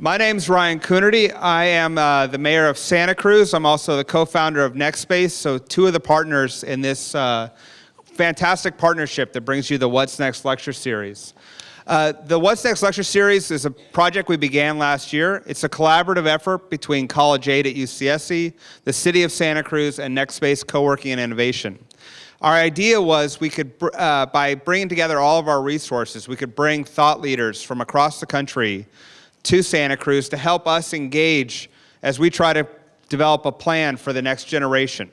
My name's Ryan COONERTY. I am the mayor of Santa Cruz. I'm also the co-founder of NextSpace, so two of the partners in this fantastic partnership that brings you the What's Next lecture series. The What's Next lecture series is a project we began last year. It's a collaborative effort between College 8 at UCSC, the City of Santa Cruz, and NextSpace Co-working and Innovation. Our idea was we could, by bringing together all of our resources, we could bring thought leaders from across the country to Santa Cruz to help us engage as we try to develop a plan for the next generation.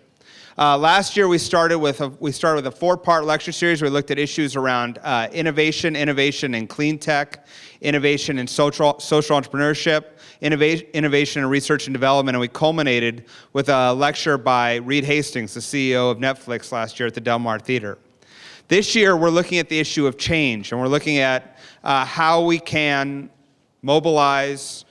Last year we started with a 4-part lecture series. We looked at issues around innovation in clean tech, innovation in social entrepreneurship, innovation in research and development, and we culminated with a lecture by Reed Hastings, the CEO of Netflix, last year at the Del Mar Theater. This year we're looking at the issue of change, and we're looking at how we can mobilize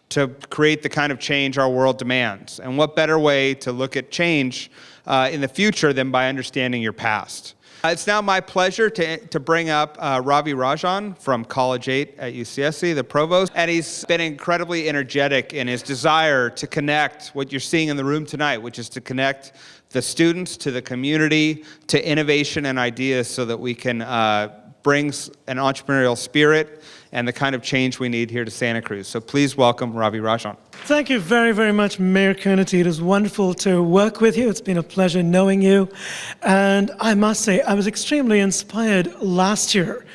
to create the kind of change our world demands. And what better way to look at change in the future than by understanding your past. It's now my pleasure to bring up RAJAN from College 8 at UCSC, the provost, and he's been incredibly energetic in his desire to connect what you're seeing in the room tonight, which is to connect the students to the community, to innovation and ideas so that we can bring an entrepreneurial spirit and the kind of change we need here to Santa Cruz. So please welcome RAJAN. Thank you very, very much, Mayor COONERTY. It is wonderful to work with you. It's been a pleasure knowing you. And I must say, I was extremely inspired last year,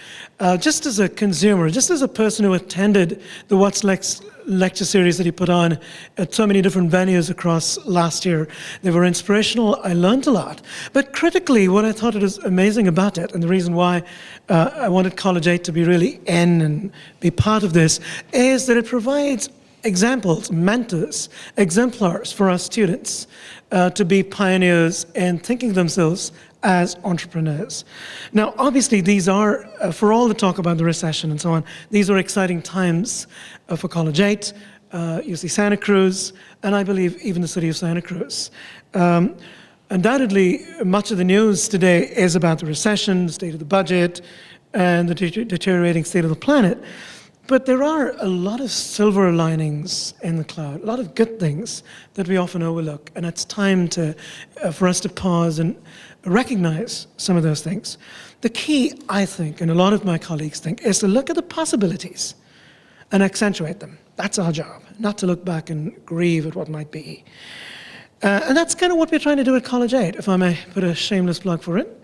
just as a consumer, just as a person who attended the What's Next lecture series that he put on at so many different venues across last year. They were inspirational. I learned a lot. But critically, what I thought was amazing about it, and the reason why I wanted College 8 to be really in and be part of this, is that it provides examples, mentors, exemplars for our students to be pioneers in thinking themselves as entrepreneurs. Now, obviously, these are, for all the talk about the recession and so on, these are exciting times for College 8, UC Santa Cruz, and I believe even the city of Santa Cruz. Undoubtedly, much of the news today is about the recession, the state of the budget, and the deteriorating state of the planet. But there are a lot of silver linings in the cloud, a lot of good things that we often overlook, and it's time for us to pause and recognize some of those things. The key, I think, and a lot of my colleagues think, is to look at the possibilities and accentuate them. That's our job, not to look back and grieve at what might be. And that's kind of what we're trying to do at College 8, if I may put a shameless plug for it.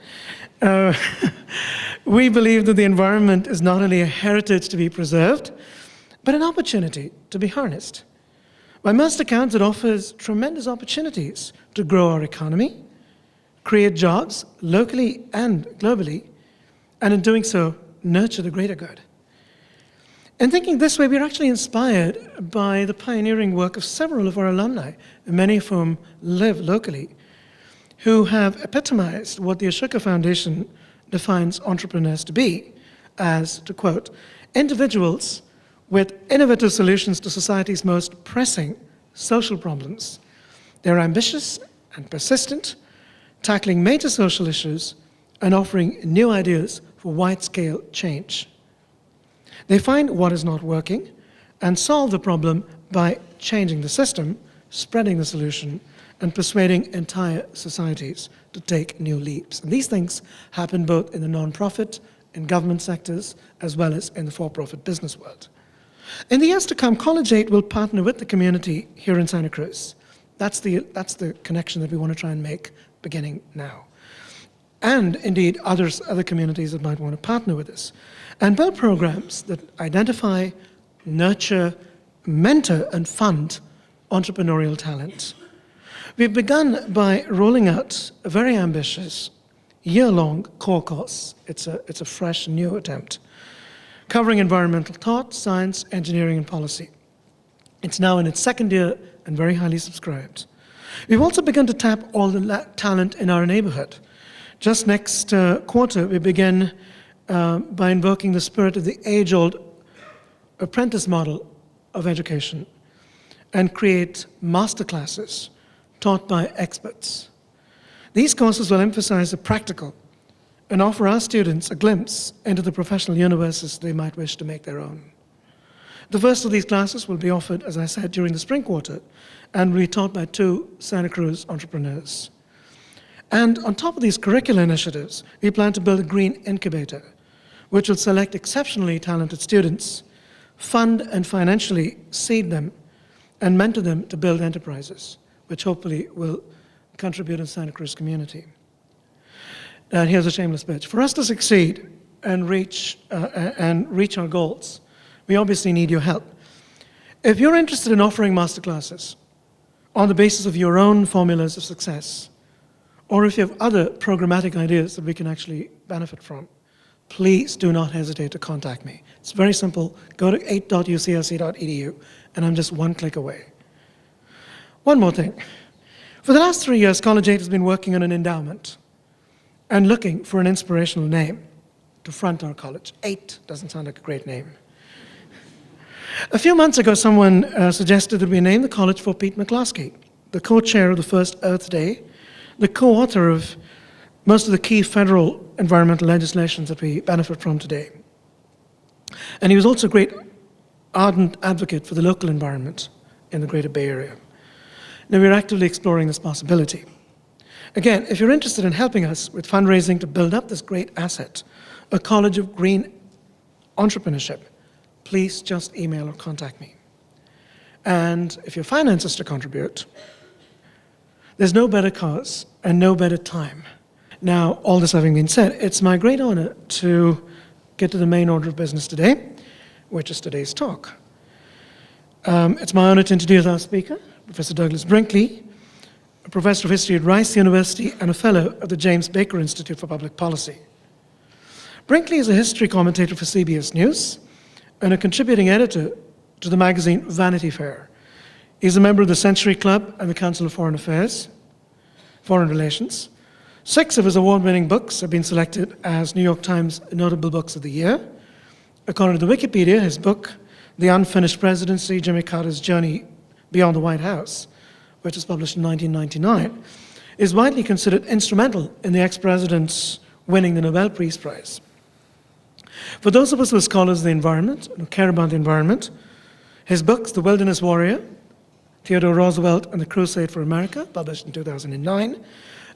We believe that the environment is not only a heritage to be preserved, but an opportunity to be harnessed. By most accounts, it offers tremendous opportunities to grow our economy, create jobs locally and globally, and in doing so, nurture the greater good. In thinking this way, we're actually inspired by the pioneering work of several of our alumni, many of whom live locally, who have epitomized what the Ashoka Foundation defines entrepreneurs to be as, to quote, individuals with innovative solutions to society's most pressing social problems. They're ambitious and persistent, tackling major social issues and offering new ideas for wide-scale change. They find what is not working and solve the problem by changing the system, spreading the solution, and persuading entire societies to take new leaps. And these things happen both in the non-profit, in government sectors, as well as in the for-profit business world. In the years to come, College 8 will partner with the community here in Santa Cruz. That's the connection that we want to try and make beginning now. And indeed, other communities that might want to partner with us. And build programs that identify, nurture, mentor, and fund entrepreneurial talent. We've begun by rolling out a very ambitious, year-long core course. It's a fresh, new attempt, covering environmental thought, science, engineering, and policy. It's now in its second year and very highly subscribed. We've also begun to tap all the talent in our neighborhood. Just next quarter, we begin by invoking the spirit of the age-old apprentice model of education and create masterclasses taught by experts. These courses will emphasize the practical and offer our students a glimpse into the professional universes they might wish to make their own. The first of these classes will be offered, as I said, during the spring quarter and will be taught by 2 Santa Cruz entrepreneurs. And on top of these curricular initiatives, we plan to build a green incubator, which will select exceptionally talented students, fund and financially seed them, and mentor them to build enterprises, which hopefully will contribute in the Santa Cruz community. And here's a shameless pitch. For us to succeed and reach our goals, we obviously need your help. If you're interested in offering masterclasses on the basis of your own formulas of success, or if you have other programmatic ideas that we can actually benefit from, please do not hesitate to contact me. It's very simple. Go to 8.uclc.edu, and I'm just one click away. One more thing. For the last 3 years, College 8 has been working on an endowment and looking for an inspirational name to front our college. 8 doesn't sound like a great name. A few months ago, someone suggested that we name the college for Pete McCloskey, the co-chair of the first Earth Day, the co-author of most of the key federal environmental legislations that we benefit from today. And he was also a great ardent advocate for the local environment in the Greater Bay Area. Now we're actively exploring this possibility. Again, if you're interested in helping us with fundraising to build up this great asset, a college of green entrepreneurship, please just email or contact me. And if your finances to contribute, there's no better cause and no better time. Now, all this having been said, it's my great honor to get to the main order of business today, which is today's talk. It's my honor to introduce our speaker, Professor Douglas Brinkley, a professor of history at Rice University and a fellow of the James Baker Institute for Public Policy. Brinkley is a history commentator for CBS News and a contributing editor to the magazine Vanity Fair. He's a member of the Century Club and the Council of Foreign Relations. 6 of his award-winning books have been selected as New York Times Notable Books of the Year. According to the Wikipedia, his book, The Unfinished Presidency, Jimmy Carter's Journey Beyond the White House, which was published in 1999, is widely considered instrumental in the ex-president's winning the Nobel Peace Prize. For those of us who are scholars of the environment and who care about the environment, his books, The Wilderness Warrior, Theodore Roosevelt and the Crusade for America, published in 2009,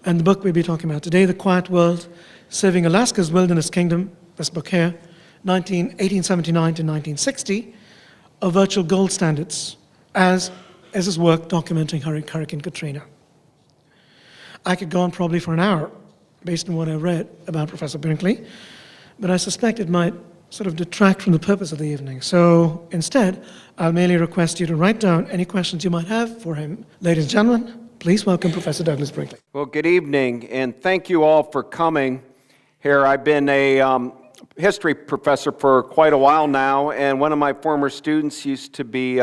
and the book we'll be talking about today, The Quiet World, Saving Alaska's Wilderness Kingdom, this book here, 1879 to 1960, are virtual gold standards, as is his work documenting Hurricane Katrina. I could go on probably for an hour, based on what I read about Professor Brinkley, but I suspect it might sort of detract from the purpose of the evening. So instead, I'll merely request you to write down any questions you might have for him. Ladies and gentlemen, please welcome Professor Douglas Brinkley. Well, good evening, and thank you all for coming here. I've been a history professor for quite a while now, and one of my former students used to be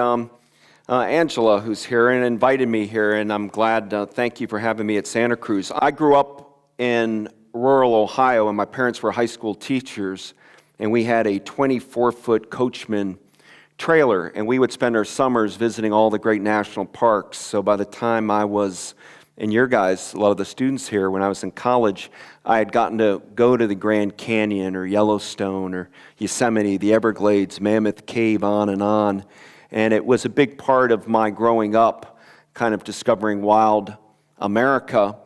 Angela, who's here, and invited me here, and I'm glad. Thank you for having me at Santa Cruz. I grew up in rural Ohio, and my parents were high school teachers, and we had a 24-foot Coachman trailer, and we would spend our summers visiting all the great national parks. So by the time I was, and your guys, a lot of the students here, when I was in college, I had gotten to go to the Grand Canyon or Yellowstone or Yosemite, the Everglades, Mammoth Cave, on. And it was a big part of my growing up, kind of discovering wild America.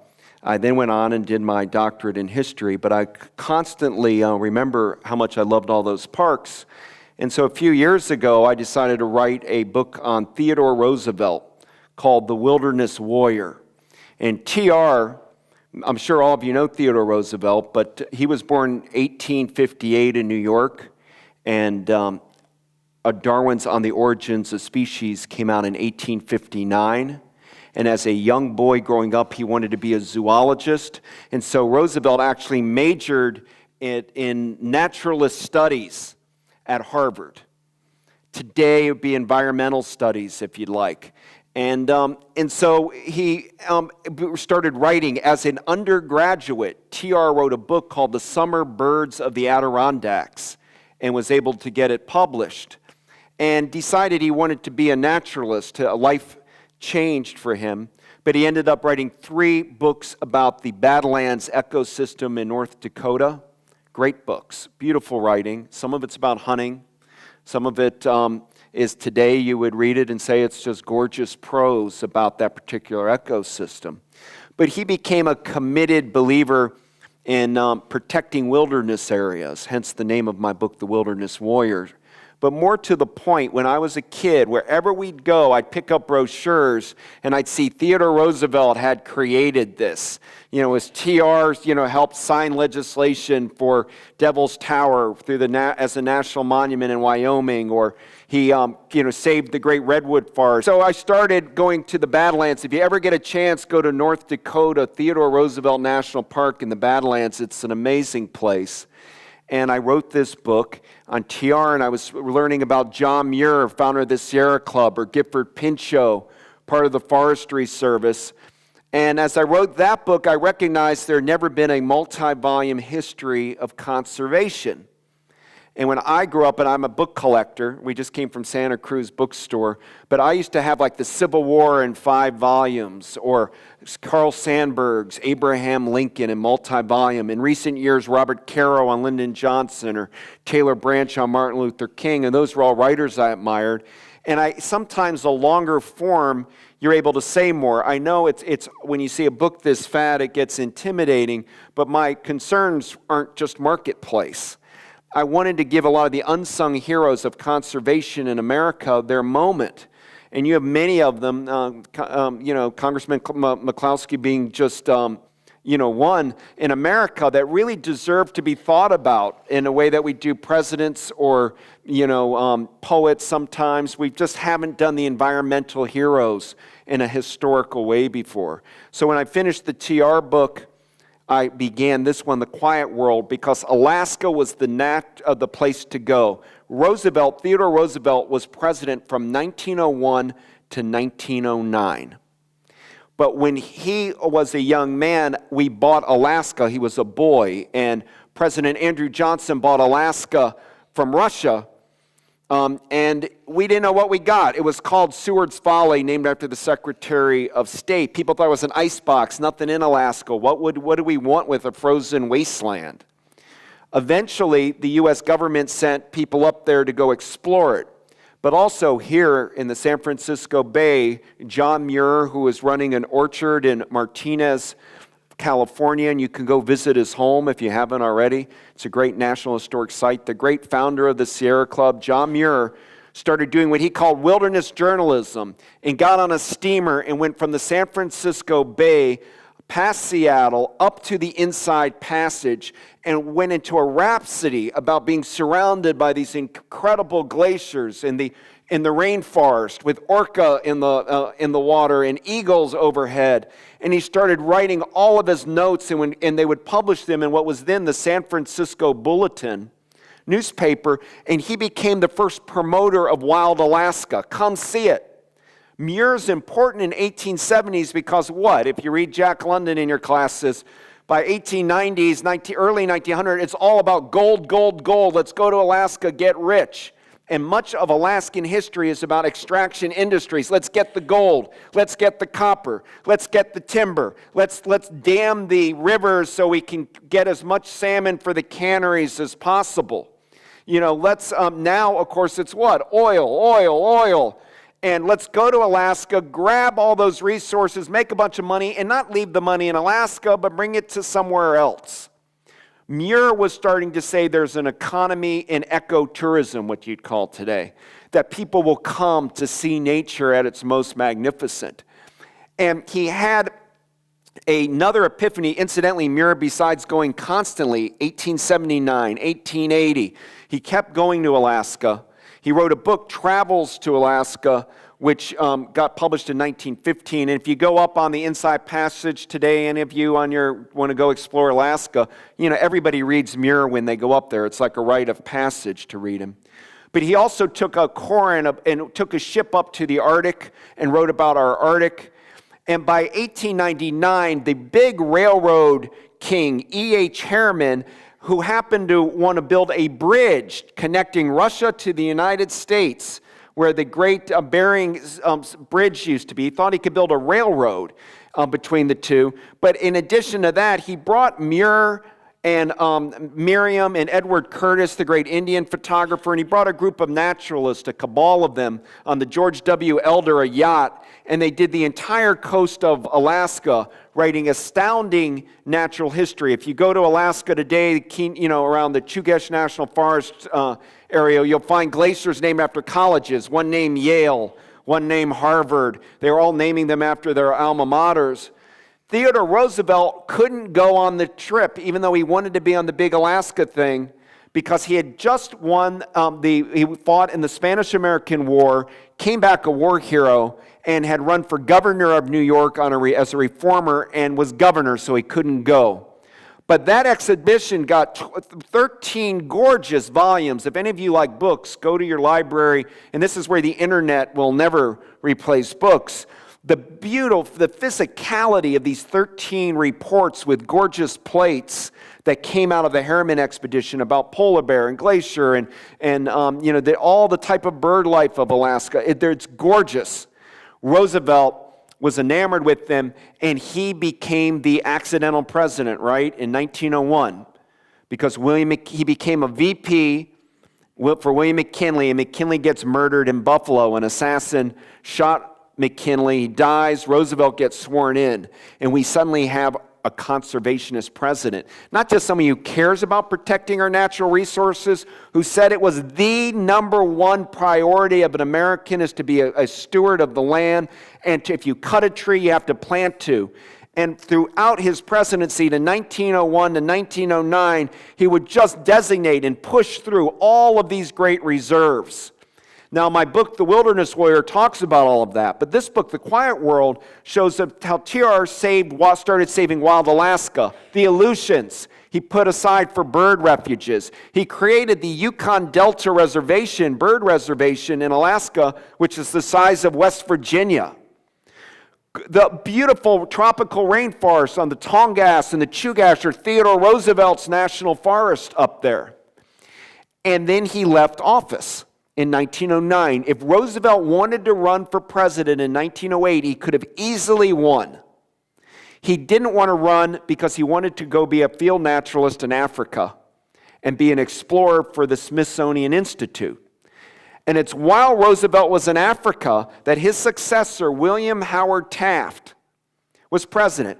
I then went on and did my doctorate in history, but I constantly remember how much I loved all those parks. And so a few years ago, I decided to write a book on Theodore Roosevelt called The Wilderness Warrior. And TR, I'm sure all of you know Theodore Roosevelt, but he was born 1858 in New York, and Darwin's On the Origins of Species came out in 1859. And as a young boy growing up, he wanted to be a zoologist. And so Roosevelt actually majored in naturalist studies at Harvard. Today it would be environmental studies, if you'd like. And so he started writing as an undergraduate. TR wrote a book called The Summer Birds of the Adirondacks and was able to get it published, and decided he wanted to be a naturalist. Life changed for him, but he ended up writing 3 books about the Badlands ecosystem in North Dakota. Great books, beautiful writing. Some of it's about hunting. Some of it is today you would read it and say it's just gorgeous prose about that particular ecosystem. But he became a committed believer in protecting wilderness areas, hence the name of my book, The Wilderness Warrior. But more to the point, when I was a kid, wherever we'd go, I'd pick up brochures and I'd see Theodore Roosevelt had created this. His TRs, helped sign legislation for Devil's Tower as a national monument in Wyoming, or he, saved the great redwood forest. So I started going to the Badlands. If you ever get a chance, go to North Dakota, Theodore Roosevelt National Park in the Badlands. It's an amazing place. And I wrote this book on TR, and I was learning about John Muir, founder of the Sierra Club, or Gifford Pinchot, part of the Forestry Service. And as I wrote that book, I recognized there had never been a multi-volume history of conservation. And when I grew up, and I'm a book collector, we just came from Santa Cruz bookstore, but I used to have like the Civil War in 5 volumes, or Carl Sandburg's Abraham Lincoln in multi-volume. In recent years, Robert Caro on Lyndon Johnson, or Taylor Branch on Martin Luther King, and those were all writers I admired. And sometimes a longer form, you're able to say more. I know it's when you see a book this fat, it gets intimidating, but my concerns aren't just marketplace. I wanted to give a lot of the unsung heroes of conservation in America their moment. And you have many of them, Congressman McCloskey being just, one in America that really deserve to be thought about in a way that we do presidents or, poets sometimes. We just haven't done the environmental heroes in a historical way before. So when I finished the TR book, I began this one, The Quiet World, because Alaska was the place to go. Theodore Roosevelt was president from 1901 to 1909. But when he was a young man, we bought Alaska. He was a boy, and President Andrew Johnson bought Alaska from Russia, and we didn't know what we got. It was called Seward's Folly, named after the Secretary of State. People thought it was an icebox, nothing in Alaska. What do we want with a frozen wasteland? Eventually, the U.S. government sent people up there to go explore it. But also here in the San Francisco Bay, John Muir, who is running an orchard in Martinez, California, and you can go visit his home if you haven't already. It's a great National Historic Site. The great founder of the Sierra Club, John Muir, started doing what he called wilderness journalism and got on a steamer and went from the San Francisco Bay past Seattle up to the Inside Passage and went into a rhapsody about being surrounded by these incredible glaciers in the rainforest with orca in the water and eagles overhead. And he started writing all of his notes, and they would publish them in what was then the San Francisco Bulletin newspaper, and he became the first promoter of wild Alaska. Come see it. Muir's important in 1870s because what? If you read Jack London in your classes, by 1890s, early 1900, it's all about gold, gold, gold. Let's go to Alaska, get rich. And much of Alaskan history is about extraction industries. Let's get the gold. Let's get the copper. Let's get the timber. Let's dam the rivers so we can get as much salmon for the canneries as possible. Now, of course, it's what? Oil. And let's go to Alaska, grab all those resources, make a bunch of money, and not leave the money in Alaska, but bring it to somewhere else. Muir was starting to say there's an economy in ecotourism, what you'd call today, that people will come to see nature at its most magnificent. And he had another epiphany. Incidentally, Muir, besides going constantly, 1879, 1880, he kept going to Alaska. He wrote a book, Travels to Alaska, which got published in 1915. And if you go up on the Inside Passage today, any of you want to go explore Alaska, everybody reads Muir when they go up there. It's like a rite of passage to read him. But he also took a corps and took a ship up to the Arctic and wrote about our Arctic. And by 1899, the big railroad king, E.H. Harriman, who happened to want to build a bridge connecting Russia to the United States, where the Great Bering Bridge used to be. He thought he could build a railroad between the two. But in addition to that, he brought Muir and Miriam and Edward Curtis, the great Indian photographer, and he brought a group of naturalists, a cabal of them, on the George W. Elder, a yacht, and they did the entire coast of Alaska, writing astounding natural history. If you go to Alaska today, around the Chugach National Forest area, you'll find glaciers named after colleges, one named Yale, one named Harvard. They're all naming them after their alma maters. Theodore Roosevelt couldn't go on the trip, even though he wanted to be on the big Alaska thing, because he had just won, he fought in the Spanish-American War, came back a war hero, and had run for governor of New York as a reformer and was governor, so he couldn't go. But that exhibition got 13 gorgeous volumes. If any of you like books, go to your library, and this is where the internet will never replace books. The physicality of these 13 reports with gorgeous plates that came out of the Harriman expedition about polar bear and glacier and all the type of bird life of Alaska. It's gorgeous. Roosevelt was enamored with them, and he became the accidental president, right, in 1901, because he became a VP for William McKinley, and McKinley gets murdered in Buffalo. An assassin shot McKinley, he dies, Roosevelt gets sworn in, and we suddenly have a conservationist president. Not just somebody who cares about protecting our natural resources, who said it was the number one priority of an American is to be a steward of the land, and if you cut a tree, you have to plant two. And throughout his presidency, to 1901 to 1909, he would just designate and push through all of these great reserves. Now, my book, The Wilderness Warrior, talks about all of that. But this book, The Quiet World, shows how TR started saving wild Alaska, the Aleutians he put aside for bird refuges. He created the Yukon Delta Reservation, bird reservation in Alaska, which is the size of West Virginia. The beautiful tropical rainforests on the Tongass and the Chugach are Theodore Roosevelt's national forest up there. And then he left office in 1909. If Roosevelt wanted to run for president in 1908, he could have easily won. He didn't want to run because he wanted to go be a field naturalist in Africa and be an explorer for the Smithsonian Institute. And it's while Roosevelt was in Africa that his successor, William Howard Taft, was president.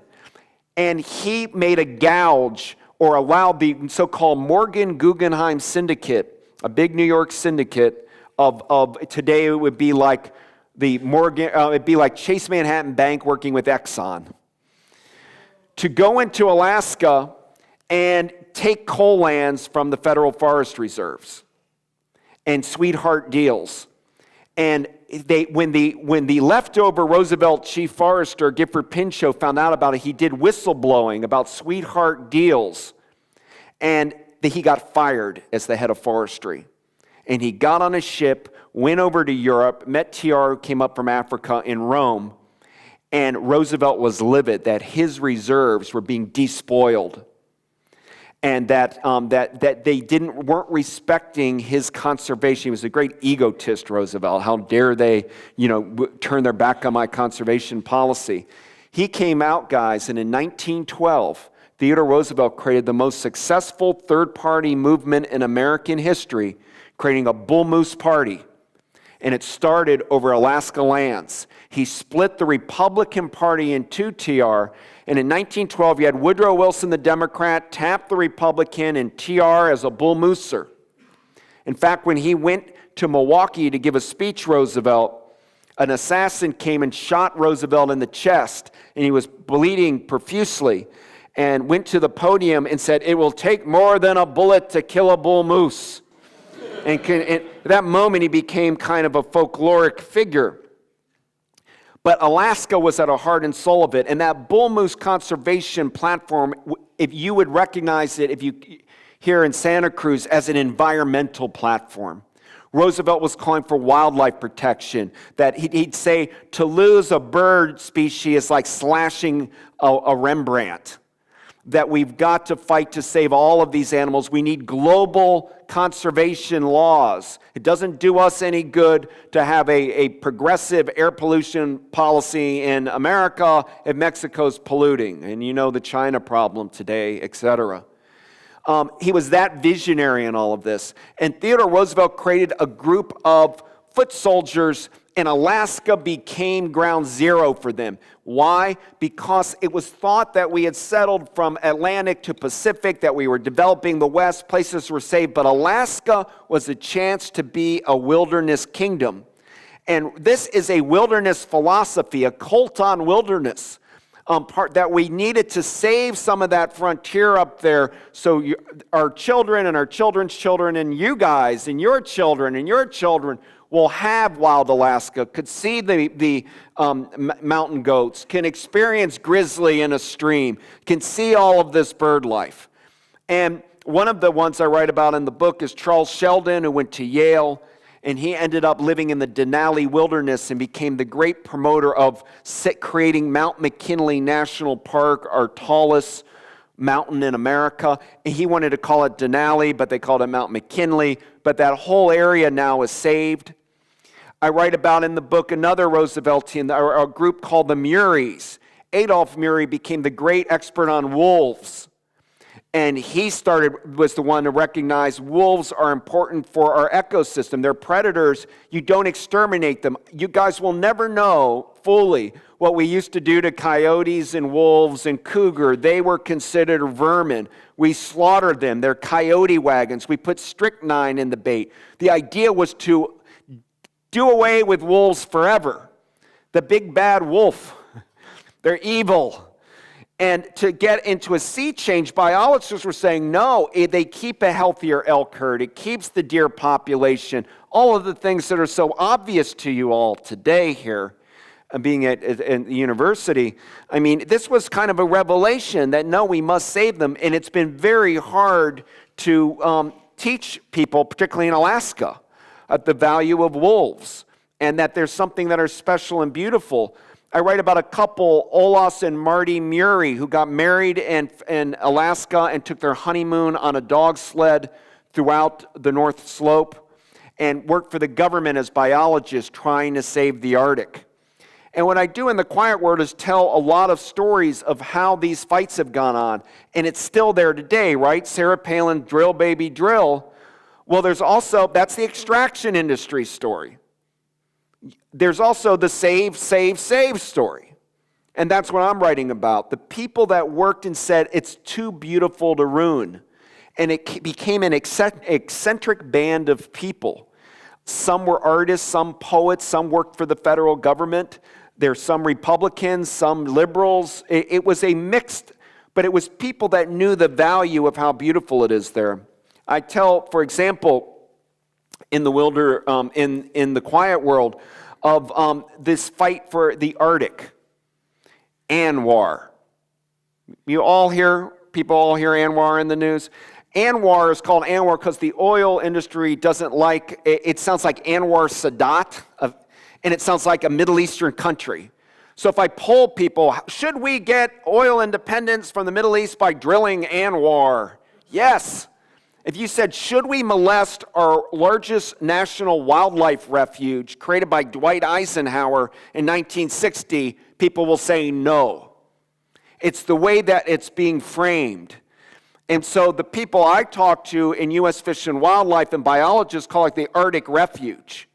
And he made a gouge or allowed the so-called Morgan Guggenheim Syndicate, a big New York syndicate, of today it would be like it'd be like Chase Manhattan Bank working with Exxon, to go into Alaska and take coal lands from the federal forest reserves and sweetheart deals. And when the leftover Roosevelt chief forester Gifford Pinchot found out about it, he did whistleblowing about sweetheart deals, and he got fired as the head of forestry. And he got on a ship, went over to Europe, met TR, who came up from Africa in Rome, and Roosevelt was livid that his reserves were being despoiled, and that they weren't respecting his conservation. He was a great egotist, Roosevelt. How dare they, turn their back on my conservation policy? He came out, guys, and in 1912, Theodore Roosevelt created the most successful third-party movement in American history, creating a bull moose party, and it started over Alaska lands. He split the Republican Party in two, TR, and in 1912 you had Woodrow Wilson, the Democrat, Taft, the Republican, and TR as a bull mooser. In fact, when he went to Milwaukee to give a speech, Roosevelt, an assassin came and shot Roosevelt in the chest, and he was bleeding profusely, and went to the podium and said, "It will take more than a bullet to kill a bull moose." And at that moment, he became kind of a folkloric figure. But Alaska was at the heart and soul of it. And that bull moose conservation platform, if you would recognize it, if you here in Santa Cruz, as an environmental platform. Roosevelt was calling for wildlife protection, that he'd say to lose a bird species is like slashing a Rembrandt. That we've got to fight to save all of these animals. We need global conservation laws. It doesn't do us any good to have a progressive air pollution policy in America if Mexico's polluting. And you know the China problem today, etc. He was that visionary in all of this. And Theodore Roosevelt created a group of foot soldiers, and Alaska became ground zero for them. Why? Because it was thought that we had settled from Atlantic to Pacific, that we were developing the West, places were safe, but Alaska was a chance to be a wilderness kingdom. And this is a wilderness philosophy, a cult on wilderness. Part that we needed to save some of that frontier up there so our children and our children's children and you guys and your children will have wild Alaska, could see the mountain goats, can experience grizzly in a stream, can see all of this bird life. And one of the ones I write about in the book is Charles Sheldon, who went to Yale, and he ended up living in the Denali Wilderness and became the great promoter of creating Mount McKinley National Park, our tallest mountain in America. And he wanted to call it Denali, but they called it Mount McKinley. But that whole area now is saved. I write about in the book another Rooseveltian, a group called the Muries. Adolph Murray became the great expert on wolves. And he was the one to recognize wolves are important for our ecosystem. They're predators. You don't exterminate them. You guys will never know fully what we used to do to coyotes and wolves and cougar. They were considered vermin. We slaughtered them. They're coyote wagons. We put strychnine in the bait. The idea was to do away with wolves forever. The big bad wolf. They're evil. And to get into a sea change, biologists were saying, no, they keep a healthier elk herd. It keeps the deer population. All of the things that are so obvious to you all today here, being at the university. I mean, this was kind of a revelation that, no, we must save them. And it's been very hard to teach people, particularly in Alaska, the value of wolves and that there's something that are special and beautiful. I write about a couple, Olaus and Marty Murray, who got married in Alaska and took their honeymoon on a dog sled throughout the North Slope and worked for the government as biologists trying to save the Arctic. And what I do in the quiet word is tell a lot of stories of how these fights have gone on. And it's still there today, right? Sarah Palin, drill, baby, drill. Well, there's also, that's the extraction industry story. There's also the save, save, save story. And that's what I'm writing about. The people that worked and said, it's too beautiful to ruin. And it became an eccentric band of people. Some were artists, some poets, some worked for the federal government. There's some Republicans, some liberals. It was a mixed, but it was people that knew the value of how beautiful it is there. I tell, for example, in the quiet world, of this fight for the Arctic, ANWR. People all hear ANWR in the news. ANWR is called ANWR because the oil industry doesn't like, it sounds like Anwar Sadat, and it sounds like a Middle Eastern country. So if I poll people, should we get oil independence from the Middle East by drilling ANWR? Yes. If you said, should we molest our largest national wildlife refuge created by Dwight Eisenhower in 1960, people will say no. It's the way that it's being framed. And so the people I talk to in U.S. Fish and Wildlife and biologists call it the Arctic Refuge.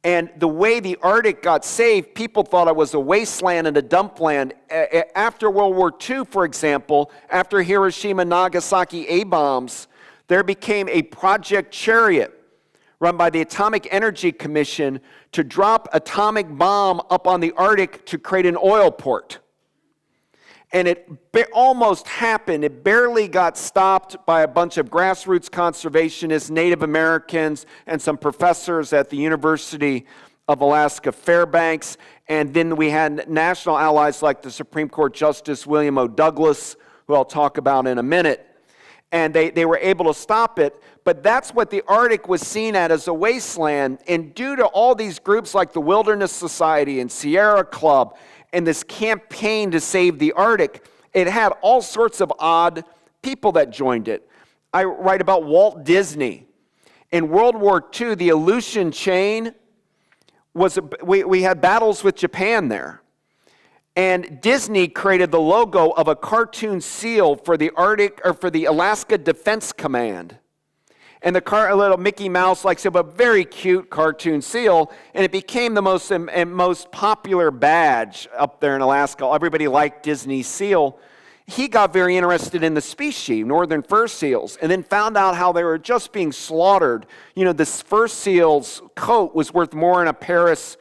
And the way the Arctic got saved, people thought it was a wasteland and a dump land. After World War II, for example, after Hiroshima and Nagasaki A-bombs, there became a Project Chariot run by the Atomic Energy Commission to drop atomic bomb up on the Arctic to create an oil port. And it almost happened. It barely got stopped by a bunch of grassroots conservationists, Native Americans, and some professors at the University of Alaska Fairbanks. And then we had national allies like the Supreme Court Justice William O. Douglas, who I'll talk about in a minute. And they were able to stop it. But that's what the Arctic was seen at as a wasteland. And due to all these groups like the Wilderness Society and Sierra Club and this campaign to save the Arctic, it had all sorts of odd people that joined it. I write about Walt Disney. In World War II, the Aleutian chain we had battles with Japan there. And Disney created the logo of a cartoon seal for the Alaska Defense Command. And a little Mickey Mouse, like so, but very cute cartoon seal, and it became the most popular badge up there in Alaska. Everybody liked Disney's seal. He got very interested in the species, northern fur seals, and then found out how they were just being slaughtered. You know, this fur seal's coat was worth more in a Paris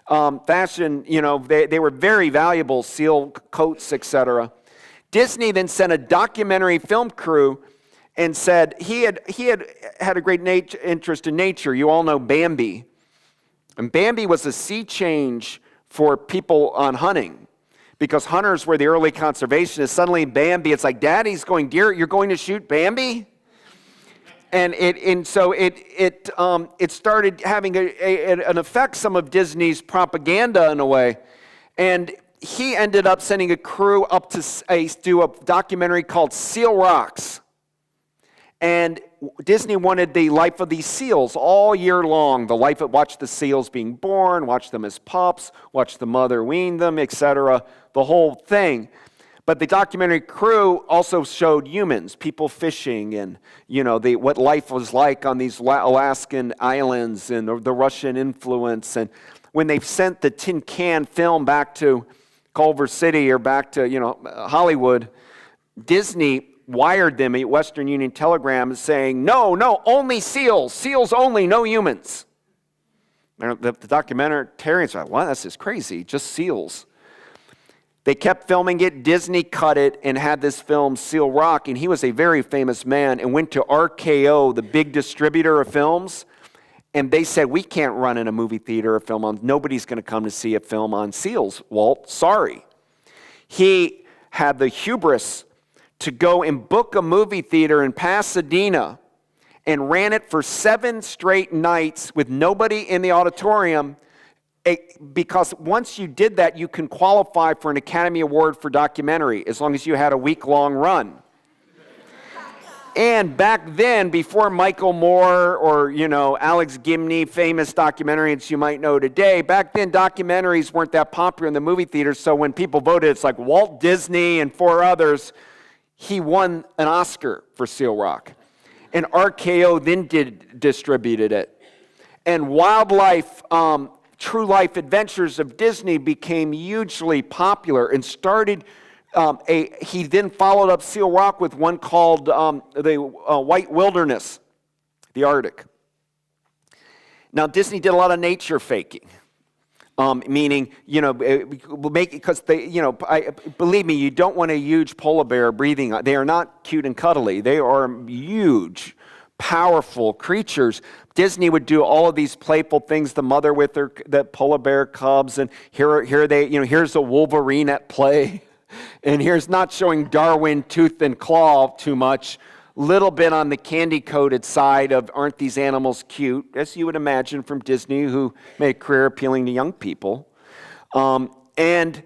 fashion. You know, they were very valuable, seal coats, etc. Disney then sent a documentary film crew and said he had a great interest in nature. You all know Bambi. And Bambi was a sea change for people on hunting. Because hunters were the early conservationists. Suddenly Bambi, it's like, Daddy's going deer, you're going to shoot Bambi? And so it started having an effect, some of Disney's propaganda in a way. And he ended up sending a crew up to do a documentary called Seal Rocks. And Disney wanted the life of these seals all year long. Watch the seals being born, watch them as pups, watch the mother wean them, etc. The whole thing. But the documentary crew also showed humans, people fishing, and what life was like on these Alaskan islands, and the Russian influence. And when they sent the tin can film back to Culver City or back to Hollywood, Disney wired them a Western Union telegram saying, no, only seals only, no humans. The documentarians are like, what? That's just crazy, just seals. They kept filming it. Disney cut it and had this film, Seal Rock, and he was a very famous man and went to RKO, the big distributor of films, and they said, we can't run in a movie theater a film on, nobody's going to come to see a film on seals, Walt, sorry. He had the hubris to go and book a movie theater in Pasadena and ran it for 7 straight nights with nobody in the auditorium, because once you did that, you can qualify for an Academy Award for documentary as long as you had a week-long run. And back then, before Michael Moore or, Alex Gibney, famous documentarians you might know today, back then documentaries weren't that popular in the movie theaters, so when people voted, it's like Walt Disney and 4 others. He won an Oscar for Seal Rock. And RKO then distributed it. And Wildlife, True Life Adventures of Disney became hugely popular and started, he then followed up Seal Rock with one called the White Wilderness, the Arctic. Now Disney did a lot of nature faking. Meaning, because believe me, you don't want a huge polar bear breathing. They are not cute and cuddly. They are huge, powerful creatures. Disney would do all of these playful things. The mother with the polar bear cubs, and here's a Wolverine at play, and here's not showing Darwin tooth and claw too much. Little bit on the candy-coated side of aren't these animals cute, as you would imagine from Disney, who made a career appealing to young people. And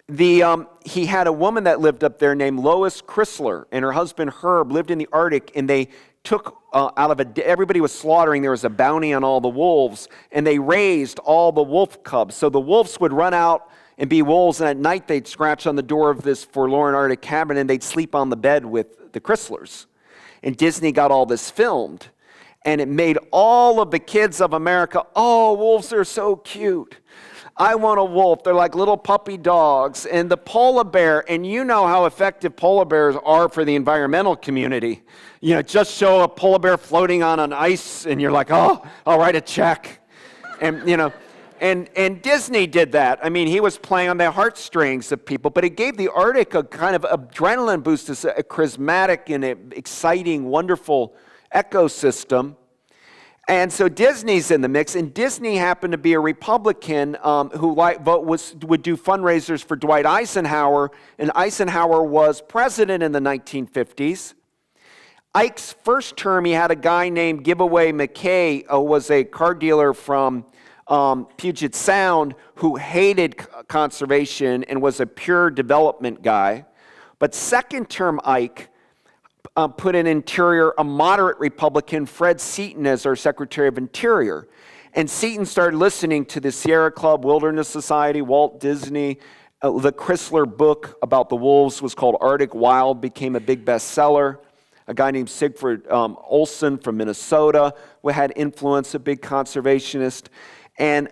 he had a woman that lived up there named Lois Chrysler, and her husband Herb lived in the Arctic, and they took everybody was slaughtering. There was a bounty on all the wolves, and they raised all the wolf cubs. So the wolves would run out and be wolves, and at night they'd scratch on the door of this forlorn Arctic cabin, and they'd sleep on the bed with the Chryslers. And Disney got all this filmed, and it made all of the kids of America, oh, wolves are so cute. I want a wolf. They're like little puppy dogs. And the polar bear, and you know how effective polar bears are for the environmental community. Just show a polar bear floating on an ice, and you're like, oh, I'll write a check. And, And Disney did that. I mean, he was playing on the heartstrings of people, but it gave the Arctic a kind of adrenaline boost, a charismatic and exciting, wonderful ecosystem. And so Disney's in the mix, and Disney happened to be a Republican who would do fundraisers for Dwight Eisenhower, and Eisenhower was president in the 1950s. Ike's first term, he had a guy named Giveaway McKay, who was a car dealer from Puget Sound, who hated conservation and was a pure development guy. But second term Ike put in Interior a moderate Republican, Fred Seaton, as our Secretary of Interior. And Seaton started listening to the Sierra Club, Wilderness Society, Walt Disney, The Chrysler book about the wolves was called Arctic Wild, became a big bestseller. A guy named Sigfrid Olsen from Minnesota had influence, a big conservationist. And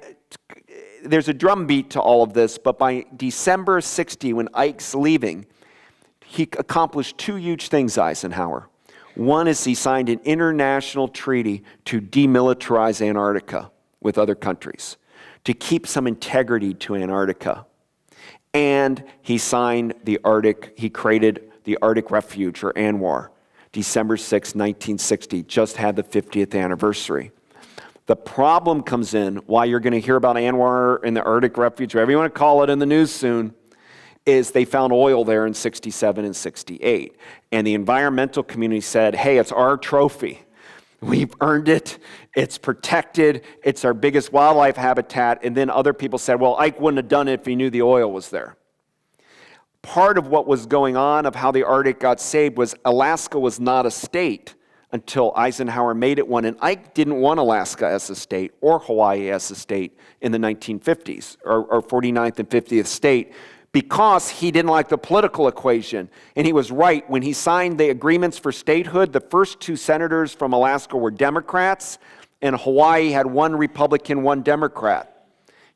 there's a drumbeat to all of this, but by December 60, when Ike's leaving, he accomplished two huge things, Eisenhower. One is he signed an international treaty to demilitarize Antarctica with other countries, to keep some integrity to Antarctica. And he signed he created the Arctic Refuge, or ANWR, December 6, 1960, just had the 50th anniversary. The problem comes in, why you're going to hear about ANWR and the Arctic Refuge, whatever you want to call it, in the news soon, is they found oil there in 67 and 68. And the environmental community said, hey, it's our trophy. We've earned it. It's protected. It's our biggest wildlife habitat. And then other people said, well, Ike wouldn't have done it if he knew the oil was there. Part of what was going on of how the Arctic got saved was Alaska was not a state until Eisenhower made it one. And Ike didn't want Alaska as a state or Hawaii as a state in the 1950s, or 49th and 50th state, because he didn't like the political equation. And he was right. When he signed the agreements for statehood, the first two senators from Alaska were Democrats, and Hawaii had one Republican, one Democrat.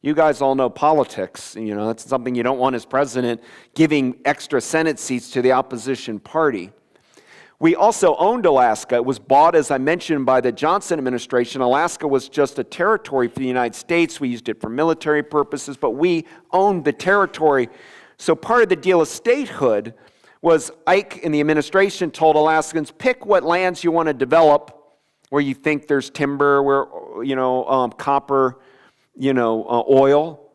You guys all know politics. You know, that's something you don't want as president, giving extra Senate seats to the opposition party. We also owned Alaska. It was bought, as I mentioned, by the Johnson administration. Alaska was just a territory for the United States. We used it for military purposes, but we owned the territory. So part of the deal of statehood was Ike and the administration told Alaskans, pick what lands you want to develop, where you think there's timber, where, copper, oil.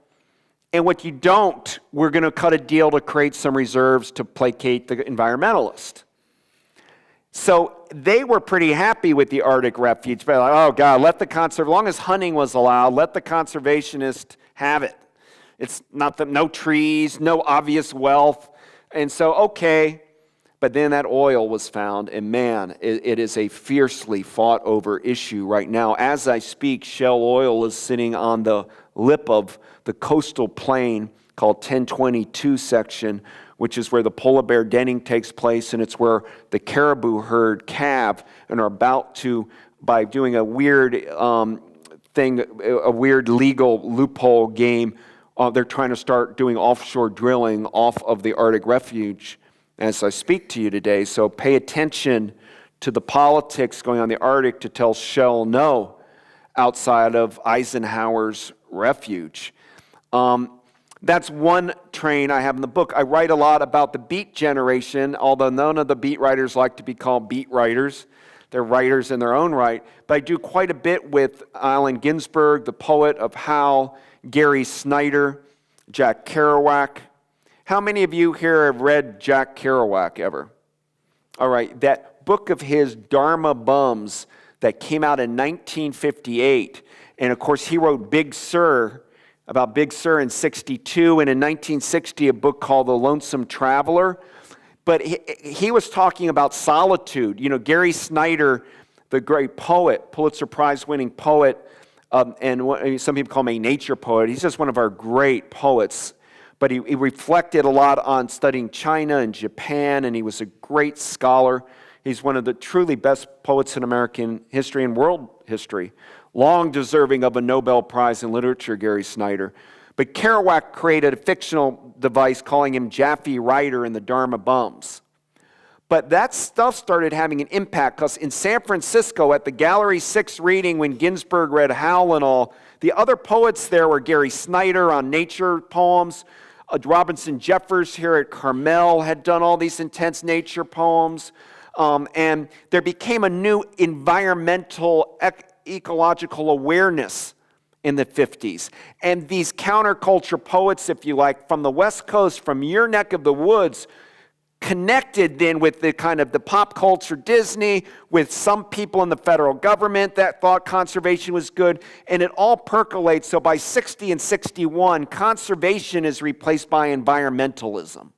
And what you don't, we're going to cut a deal to create some reserves to placate the environmentalist. So they were pretty happy with the Arctic Refuge. But like, oh God, as long as hunting was allowed, let the conservationists have it. It's not no trees, no obvious wealth. And so, okay. But then that oil was found, and man, it is a fiercely fought over issue right now. As I speak, Shell Oil is sitting on the lip of the coastal plain called 1022 section, which is where the polar bear denning takes place, and it's where the caribou herd calve and are about to, by doing a weird a weird legal loophole game, they're trying to start doing offshore drilling off of the Arctic Refuge as I speak to you today. So pay attention to the politics going on in the Arctic to tell Shell no outside of Eisenhower's refuge. That's one train I have in the book. I write a lot about the beat generation, although none of the beat writers like to be called beat writers. They're writers in their own right. But I do quite a bit with Allen Ginsberg, the poet of How, Gary Snyder, Jack Kerouac. How many of you here have read Jack Kerouac ever? All right, that book of his, Dharma Bums, that came out in 1958. And of course, he wrote Big Sur, about Big Sur in 62, and in 1960, a book called The Lonesome Traveler. But he was talking about solitude. You know, Gary Snyder, the great poet, Pulitzer Prize-winning poet, and some people call him a nature poet. He's just one of our great poets. But he reflected a lot on studying China and Japan, and he was a great scholar. He's one of the truly best poets in American history and world history. Long deserving of a Nobel Prize in Literature, Gary Snyder. But Kerouac created a fictional device calling him Jaffe Ryder in the Dharma Bums. But that stuff started having an impact because in San Francisco at the Gallery 6 reading when Ginsberg read Howl and all, the other poets there were Gary Snyder on nature poems, Robinson Jeffers here at Carmel had done all these intense nature poems, and there became a new environmental ecological awareness in the 50s. And these counterculture poets, if you like, from the West Coast, from your neck of the woods, connected then with the kind of the pop culture Disney, with some people in the federal government that thought conservation was good, and it all percolates. So by 60 and 61, conservation is replaced by environmentalism.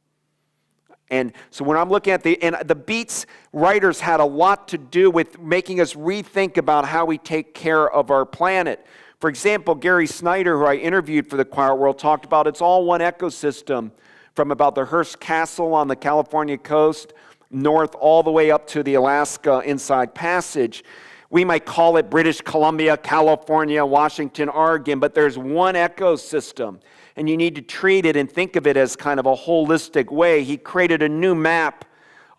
And so when I'm looking at the Beats writers had a lot to do with making us rethink about how we take care of our planet. For example, Gary Snyder, who I interviewed for the Quiet World, talked about it's all one ecosystem from about the Hearst Castle on the California coast, north all the way up to the Alaska Inside Passage. We might call it British Columbia, California, Washington, Oregon, but there's one ecosystem, and you need to treat it and think of it as kind of a holistic way. He created a new map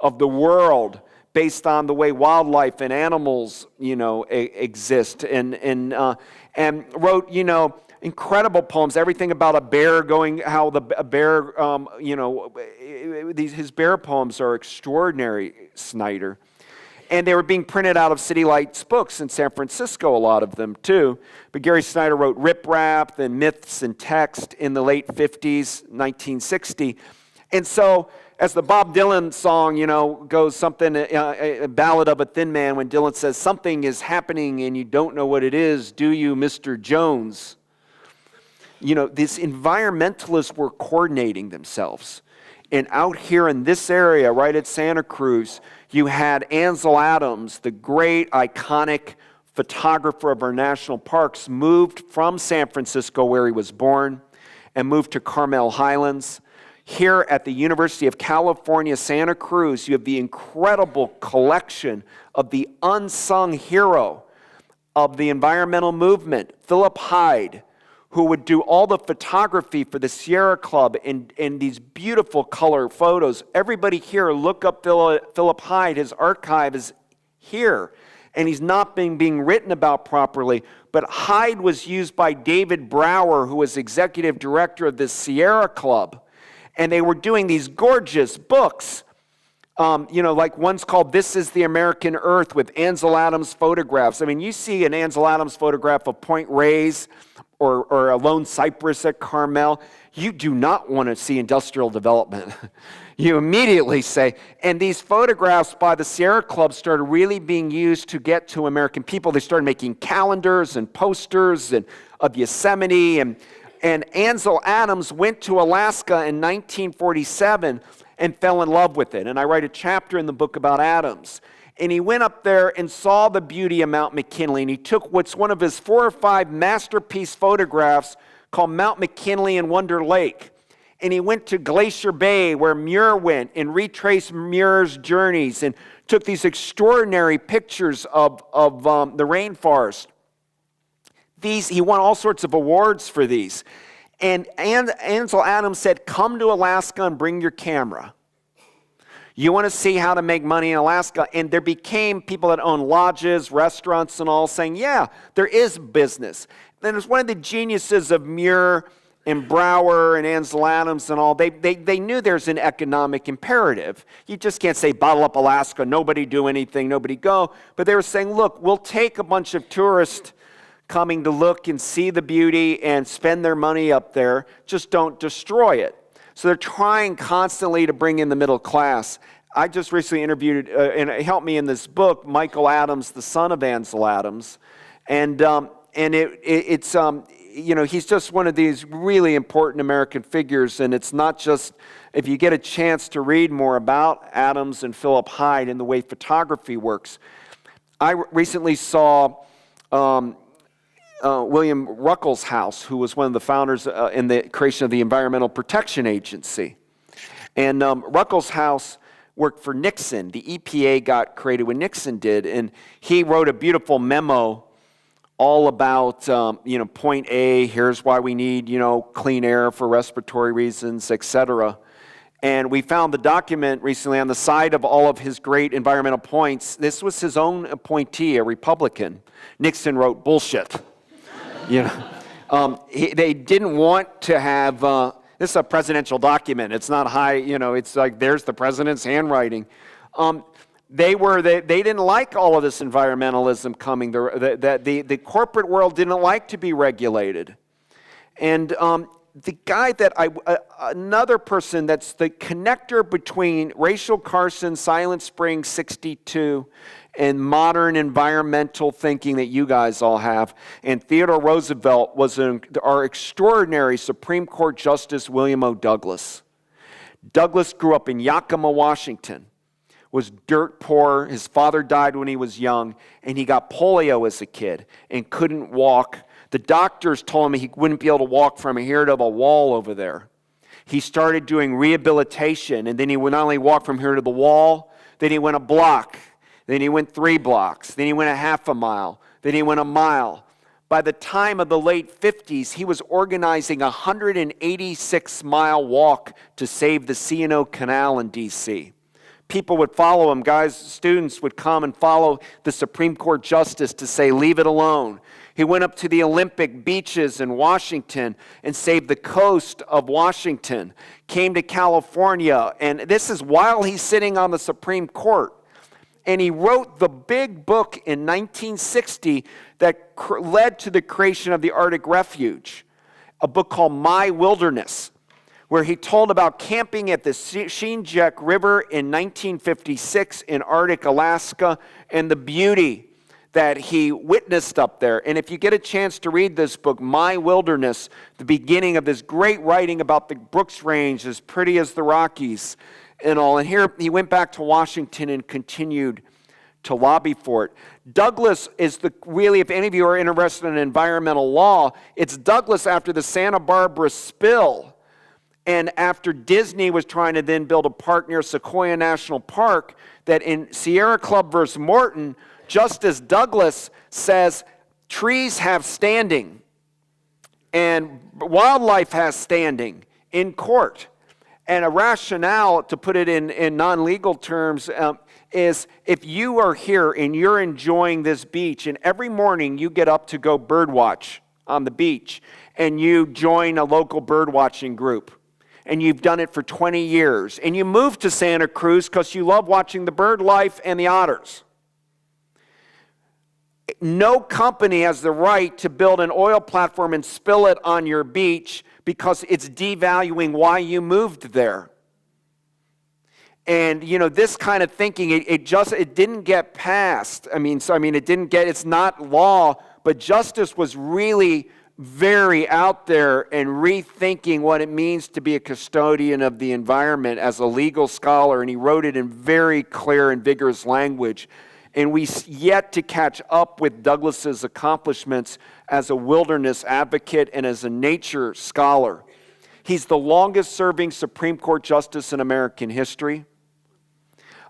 of the world based on the way wildlife and animals, exist, and wrote, incredible poems. Everything about a bear his bear poems are extraordinary, Snyder. And they were being printed out of City Lights books in San Francisco, a lot of them too. But Gary Snyder wrote Rip Rap and Myths and Text in the late 50s, 1960. And so, as the Bob Dylan song, goes something, a ballad of a thin man, when Dylan says, something is happening and you don't know what it is, do you, Mr. Jones? These environmentalists were coordinating themselves. And out here in this area, right at Santa Cruz, you had Ansel Adams, the great, iconic photographer of our national parks, moved from San Francisco, where he was born, and moved to Carmel Highlands. Here at the University of California, Santa Cruz, you have the incredible collection of the unsung hero of the environmental movement, Philip Hyde, who would do all the photography for the Sierra Club and these beautiful color photos. Everybody here, look up Philip Hyde. His archive is here, and he's not being written about properly. But Hyde was used by David Brower, who was executive director of the Sierra Club. And they were doing these gorgeous books, like one's called This is the American Earth with Ansel Adams photographs. I mean, you see an Ansel Adams photograph of Point Reyes or a lone cypress at Carmel, you do not want to see industrial development. You immediately say, and these photographs by the Sierra Club started really being used to get to American people. They started making calendars and posters of Yosemite, and Ansel Adams went to Alaska in 1947 and fell in love with it. And I write a chapter in the book about Adams. And he went up there and saw the beauty of Mount McKinley. And he took what's one of his 4 or 5 masterpiece photographs called Mount McKinley and Wonder Lake. And he went to Glacier Bay, where Muir went, and retraced Muir's journeys and took these extraordinary pictures of the rainforest. He won all sorts of awards for these. And Ansel Adams said, come to Alaska and bring your camera. You want to see how to make money in Alaska? And there became people that own lodges, restaurants, and all saying, yeah, there is business. Then there's one of the geniuses of Muir and Brower and Ansel Adams and all. They knew there's an economic imperative. You just can't say, bottle up Alaska, nobody do anything, nobody go. But they were saying, look, we'll take a bunch of tourists coming to look and see the beauty and spend their money up there, just don't destroy it. So they're trying constantly to bring in the middle class. I just recently interviewed, and it helped me in this book, Michael Adams, the son of Ansel Adams. And it's he's just one of these really important American figures. And it's not just, if you get a chance to read more about Adams and Philip Hyde and the way photography works. I recently saw William Ruckelshaus, who was one of the founders in the creation of the Environmental Protection Agency. And Ruckelshaus worked for Nixon. The EPA got created when Nixon did, and he wrote a beautiful memo all about, point A, here's why we need, clean air for respiratory reasons, etc. And we found the document recently on the side of all of his great environmental points. This was his own appointee, a Republican. Nixon wrote bullshit. They didn't want to have, this is a presidential document. It's not high, it's like there's the president's handwriting. They didn't like all of this environmentalism coming. The corporate world didn't like to be regulated. And the guy another person that's the connector between Rachel Carson, Silent Spring 62, and modern environmental thinking that you guys all have, and Theodore Roosevelt was our extraordinary Supreme Court Justice William O. Douglas. Douglas grew up in Yakima, Washington, was dirt poor. His father died when he was young, and he got polio as a kid and couldn't walk. The doctors told him he wouldn't be able to walk from here to the wall over there. He started doing rehabilitation, and then he would not only walk from here to the wall, then he went a block, then he went 3 blocks, then he went a half a mile, then he went a mile. By the time of the late 50s, he was organizing a 186-mile walk to save the C&O Canal in D.C. People would follow him. Students would come and follow the Supreme Court justice to say, leave it alone. He went up to the Olympic beaches in Washington and saved the coast of Washington. Came to California, and this is while he's sitting on the Supreme Court. And he wrote the big book in 1960 that led to the creation of the Arctic Refuge, a book called My Wilderness, where he told about camping at the Shinjek River in 1956 in Arctic Alaska and the beauty that he witnessed up there. And if you get a chance to read this book, My Wilderness, the beginning of this great writing about the Brooks Range, as pretty as the Rockies and all. And here he went back to Washington and continued to lobby for it. Douglas is really, if any of you are interested in environmental law, it's Douglas after the Santa Barbara spill and after Disney was trying to then build a park near Sequoia National Park, that in Sierra Club versus Morton, Justice Douglas says trees have standing and wildlife has standing in court. And a rationale, to put it in non-legal terms, is if you are here and you're enjoying this beach, and every morning you get up to go birdwatch on the beach, and you join a local birdwatching group, and you've done it for 20 years, and you move to Santa Cruz because you love watching the bird life and the otters. No company has the right to build an oil platform and spill it on your beach because it's devaluing why you moved there. And, this kind of thinking, it didn't get passed. It's not law, but justice was really very out there and rethinking what it means to be a custodian of the environment as a legal scholar, and he wrote it in very clear and vigorous language. And we yet to catch up with Douglas's accomplishments as a wilderness advocate and as a nature scholar. He's the longest serving Supreme Court justice in American history.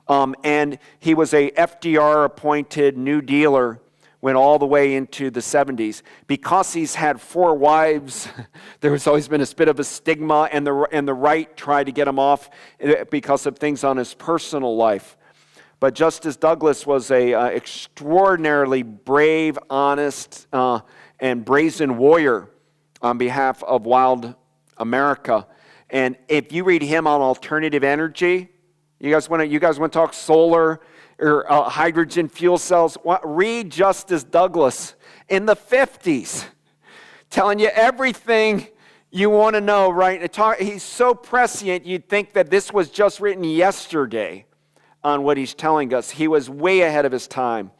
And he was a FDR appointed New Dealer, went all the way into the 70s. Because he's had 4 wives, there has always been a bit of a stigma, and the right tried to get him off because of things on his personal life. But Justice Douglas was a extraordinarily brave, honest, and brazen warrior on behalf of wild America. And if you read him on alternative energy, you guys want to talk solar or hydrogen fuel cells? Read Justice Douglas in the 50s, telling you everything you want to know. Right? He's so prescient, you'd think that this was just written yesterday. On what he's telling us. He was way ahead of his time.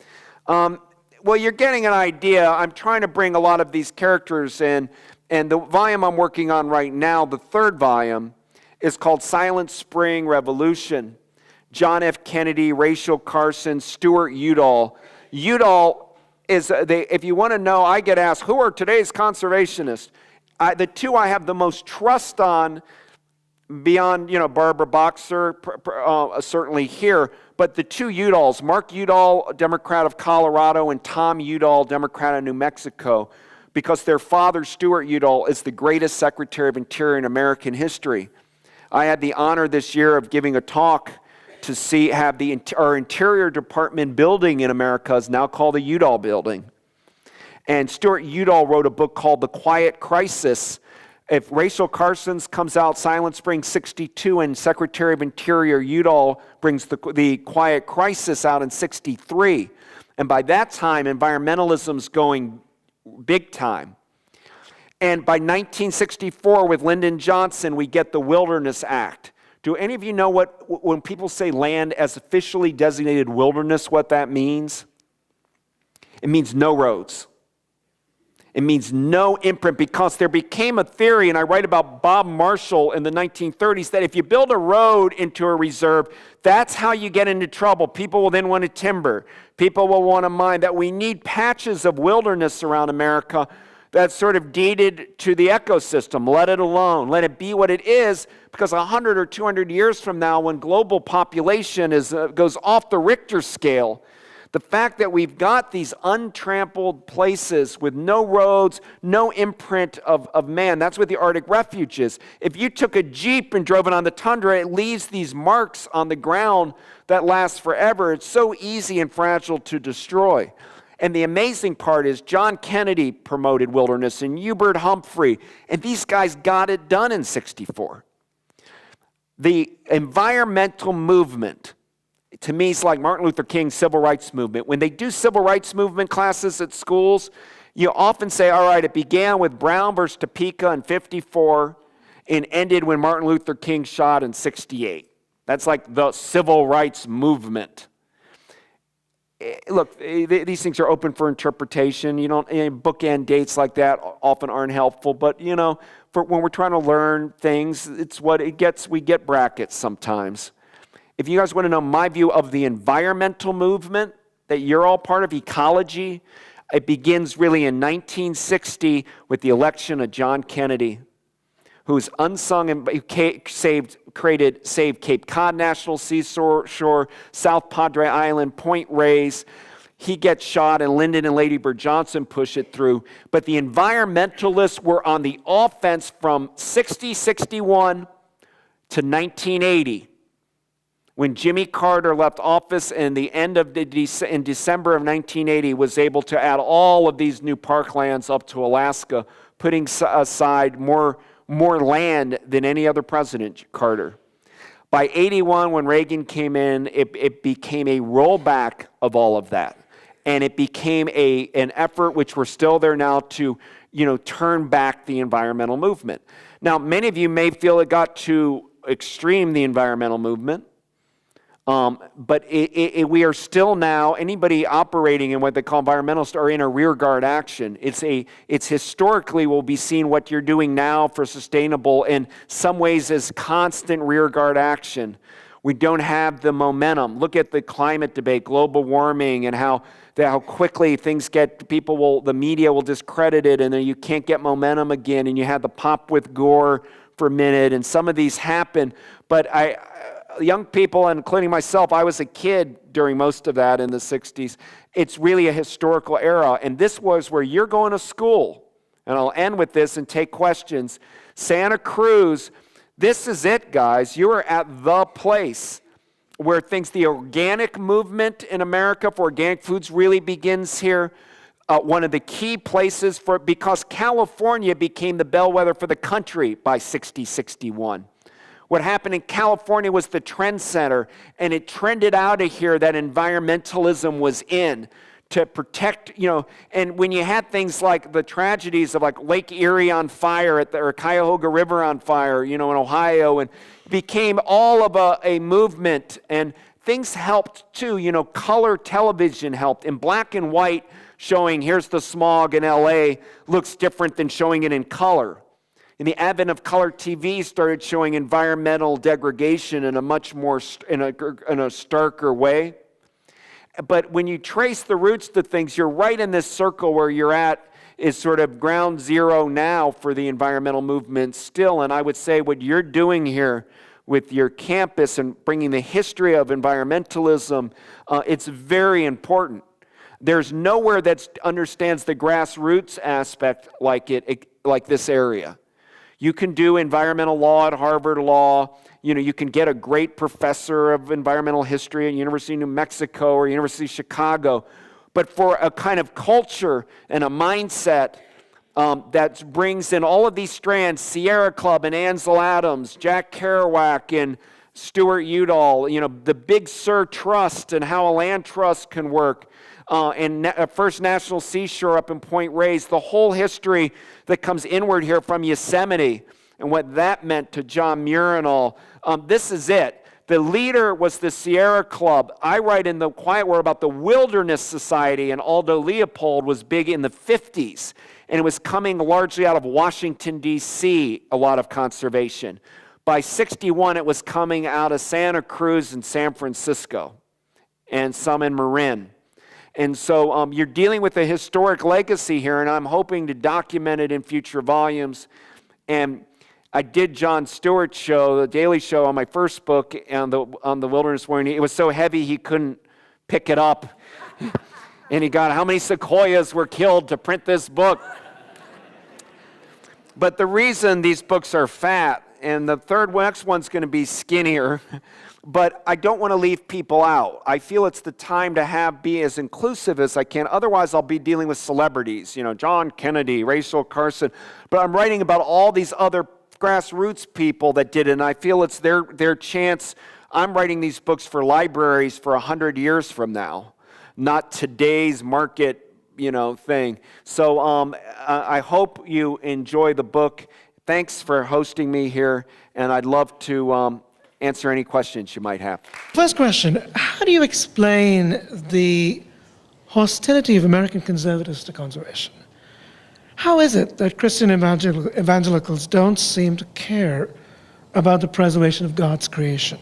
Well, you're getting an idea. I'm trying to bring a lot of these characters in, and the volume I'm working on right now, the 3rd volume, is called Silent Spring Revolution. John F. Kennedy, Rachel Carson, Stuart Udall. Udall is, if you want to know, I get asked, who are today's conservationists? The 2 I have the most trust on, beyond, Barbara Boxer, certainly here, but the 2 Udalls, Mark Udall, Democrat of Colorado, and Tom Udall, Democrat of New Mexico, because their father, Stuart Udall, is the greatest Secretary of Interior in American history. I had the honor this year of giving a talk to have our Interior Department building in America is now called the Udall Building. And Stuart Udall wrote a book called The Quiet Crisis. If Rachel Carson's comes out Silent Spring 62 and Secretary of Interior Udall brings the Quiet Crisis out in 63. And by that time, environmentalism's going big time. And by 1964 with Lyndon Johnson, we get the Wilderness Act. Do any of you know when people say land as officially designated wilderness, what that means? It means no roads. It means no imprint, because there became a theory, and I write about Bob Marshall in the 1930s, that if you build a road into a reserve, that's how you get into trouble. People will then want to timber. People will want to mine. That we need patches of wilderness around America that's sort of deeded to the ecosystem. Let it alone. Let it be what it is, because 100 or 200 years from now, when global population goes off the Richter scale, the fact that we've got these untrampled places with no roads, no imprint of man, that's what the Arctic refuge is. If you took a Jeep and drove it on the tundra, it leaves these marks on the ground that last forever. It's so easy and fragile to destroy. And the amazing part is John Kennedy promoted wilderness and Hubert Humphrey, and these guys got it done in '64. The environmental movement, to me, it's like Martin Luther King's civil rights movement. When they do civil rights movement classes at schools, you often say, all right, it began with Brown versus Topeka in *54 and ended when Martin Luther King shot in '68. That's like the civil rights movement. Look, these things are open for interpretation. You don't, bookend dates like that often aren't helpful, but for when we're trying to learn things, it's what it gets. We get brackets sometimes. If you guys want to know my view of the environmental movement that you're all part of, ecology, it begins really in 1960 with the election of John Kennedy, who's unsung and saved Cape Cod National Seashore, South Padre Island, Point Reyes. He gets shot, and Lyndon and Lady Bird Johnson push it through. But the environmentalists were on the offense from 61 to 1980. When Jimmy Carter left office in the end of in December of 1980, was able to add all of these new parklands up to Alaska, putting aside more land than any other president, Carter. By '81, when Reagan came in, it became a rollback of all of that. And it became an effort, which we're still there now, to turn back the environmental movement. Now, many of you may feel it got too extreme, the environmental movement. But we are still now, anybody operating in what they call environmentalists are in a rearguard action. It's historically will be seen what you're doing now for sustainable in some ways as constant rearguard action. We don't have the momentum. Look at the climate debate, global warming, and how quickly things get, the media will discredit it, and then you can't get momentum again, and you had the pop with Gore for a minute, and some of these happen, but young people, including myself, I was a kid during most of that in the 60s. It's really a historical era, and this was where you're going to school. And I'll end with this and take questions. Santa Cruz, this is it, guys. You are at the place where the organic movement in America for organic foods really begins here. One of the key places because California became the bellwether for the country by 61. What happened in California was the trend center, and it trended out of here that environmentalism was in to protect, and when you had things like the tragedies of like Lake Erie on fire or Cuyahoga River on fire, in Ohio, and became all of a movement, and things helped too. Color television helped. In black and white, showing here's the smog in LA looks different than showing it in color. And the advent of color TV started showing environmental degradation in a much more, in a starker way. But when you trace the roots to things, you're right in this circle where you're at is sort of ground zero now for the environmental movement still. And I would say what you're doing here with your campus and bringing the history of environmentalism, it's very important. There's nowhere that understands the grassroots aspect like this area. You can do environmental law at Harvard Law. You can get a great professor of environmental history at University of New Mexico or University of Chicago. But for a kind of culture and a mindset that brings in all of these strands, Sierra Club and Ansel Adams, Jack Kerouac and Stuart Udall, the Big Sur Trust and how a land trust can work, and First National Seashore up in Point Reyes, the whole history that comes inward here from Yosemite and what that meant to John Muir and all. This is it. The leader was the Sierra Club. I write in The Quiet War about the Wilderness Society, and Aldo Leopold was big in the 50s, and it was coming largely out of Washington, D.C., a lot of conservation. By 61, it was coming out of Santa Cruz and San Francisco, and some in Marin. And so you're dealing with a historic legacy here, and I'm hoping to document it in future volumes. And I did Jon Stewart's show, the Daily Show, on my first book on the Wilderness Warrior. It was so heavy he couldn't pick it up. And he got how many sequoias were killed to print this book. But the reason these books are fat, and the next one's going to be skinnier, but I don't want to leave people out. I feel it's the time to be as inclusive as I can. Otherwise, I'll be dealing with celebrities, John Kennedy, Rachel Carson. But I'm writing about all these other grassroots people that did it, and I feel it's their chance. I'm writing these books for libraries for 100 years from now, not today's market thing. So I hope you enjoy the book. Thanks for hosting me here, and I'd love to answer any questions you might have. First question, how do you explain the hostility of American conservatives to conservation? How is it that Christian evangelicals don't seem to care about the preservation of God's creation,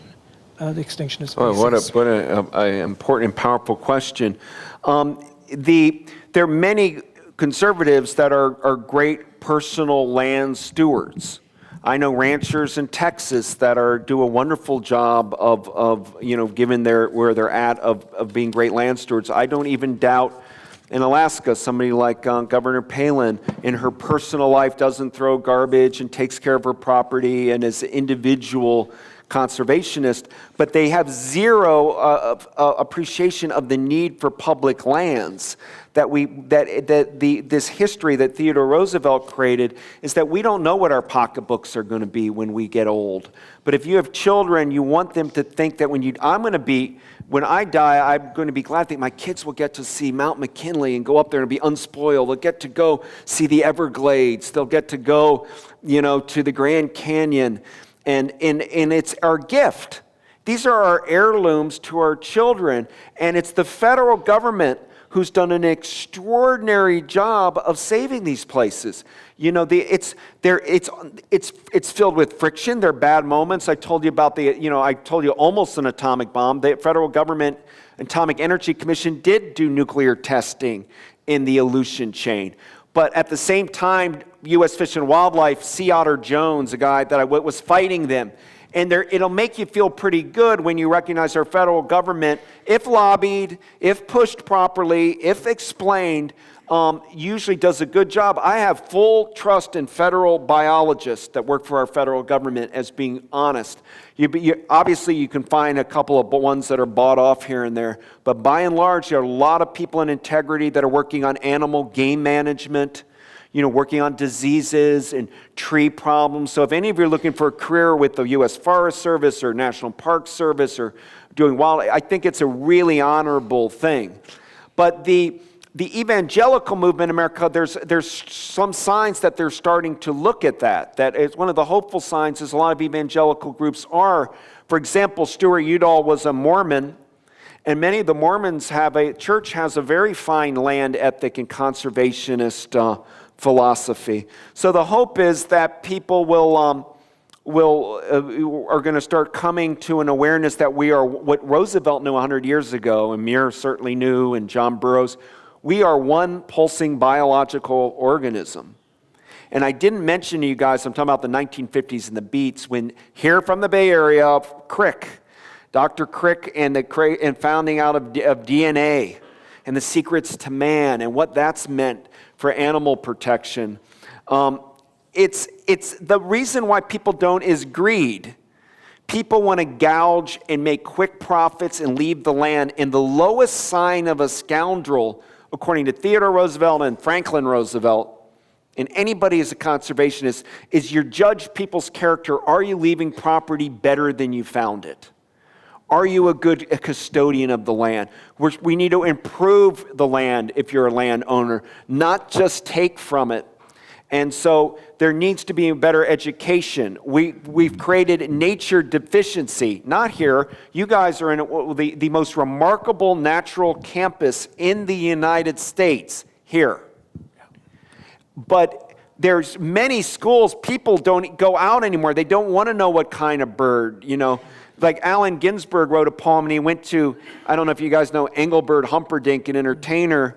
the extinction of species? Oh, what an important and powerful question. There are many conservatives that are great personal land stewards. I know ranchers in Texas that do a wonderful job of given where they're at, of being great land stewards. I don't even doubt in Alaska, somebody like Governor Palin, in her personal life, doesn't throw garbage and takes care of her property and is an individual conservationist, but they have zero appreciation of the need for public lands. This history that Theodore Roosevelt created is that we don't know what our pocketbooks are going to be when we get old. But if you have children, you want them to think that when I die, I'm going to be glad that my kids will get to see Mount McKinley and go up there and be unspoiled. They'll get to go see the Everglades. They'll get to go, to the Grand Canyon. And it's our gift. These are our heirlooms to our children. And it's the federal government who's done an extraordinary job of saving these places. It's filled with friction. There are bad moments. I told you about almost an atomic bomb. The federal government Atomic Energy Commission did do nuclear testing in the Aleutian chain. But at the same time, U.S. Fish and Wildlife, C. Otter Jones, a guy that was fighting them. And it'll make you feel pretty good when you recognize our federal government, if lobbied, if pushed properly, if explained, usually does a good job. I have full trust in federal biologists that work for our federal government as being honest. Obviously, you can find a couple of ones that are bought off here and there, but by and large, there are a lot of people in integrity that are working on animal game management, working on diseases and tree problems. So if any of you are looking for a career with the U.S. Forest Service or National Park Service or doing wildlife, I think it's a really honorable thing. But the evangelical movement in America, there's some signs that they're starting to look at that. That is one of the hopeful signs is a lot of evangelical groups are. For example, Stuart Udall was a Mormon, and many of the Mormons church has a very fine land ethic and conservationist philosophy. So the hope is that people are going to start coming to an awareness that we are what Roosevelt knew 100 years ago, and Muir certainly knew, and John Burroughs. We are one pulsing biological organism. And I didn't mention to you guys, I'm talking about the 1950s and the Beats, when here from the Bay Area, Crick, Dr. Crick and founding out of DNA and the secrets to man and what that's meant for animal protection. It's the reason why people don't is greed. People want to gouge and make quick profits and leave the land. And the lowest sign of a scoundrel, according to Theodore Roosevelt and Franklin Roosevelt, and anybody as a conservationist, is you judge people's character. Are you leaving property better than you found it? Are you a good custodian of the land? We need to improve the land if you're a landowner, not just take from it. And so there needs to be a better education. We've created nature deficiency. Not here. You guys are in the most remarkable natural campus in the United States, here. But there's many schools, people don't go out anymore. They don't want to know what kind of bird, Like Allen Ginsberg wrote a poem, and he went to, I don't know if you guys know Engelbert Humperdinck, an entertainer,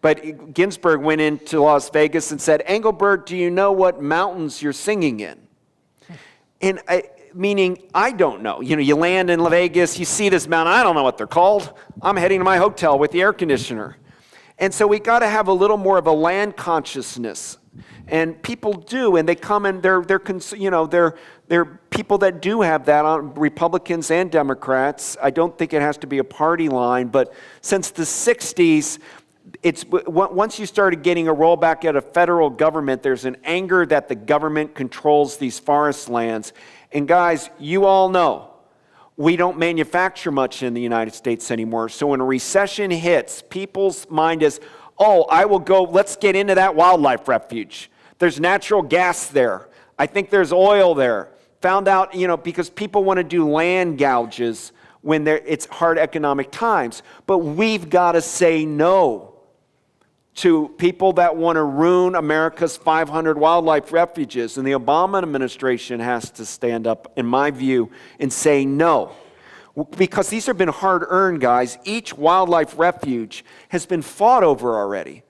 but Ginsberg went into Las Vegas and said, Engelbert, do you know what mountains you're singing in? And meaning, I don't know. You know, you land in Vegas, you see this mountain, I don't know what they're called. I'm heading to my hotel with the air conditioner. And so we got to have a little more of a land consciousness. And people do, and they come and they're people that do have that, Republicans and Democrats. I don't think it has to be a party line, but since the 60s, once you started getting a rollback at a federal government, there's an anger that the government controls these forest lands. And guys, you all know, we don't manufacture much in the United States anymore. So when a recession hits, people's mind is, oh, I will go, let's get into that wildlife refuge. There's natural gas there. I think there's oil there. Found out, because people want to do land gouges when it's hard economic times. But we've got to say no to people that want to ruin America's 500 wildlife refuges. And the Obama administration has to stand up, in my view, and say no. Because these have been hard-earned, guys. Each wildlife refuge has been fought over already.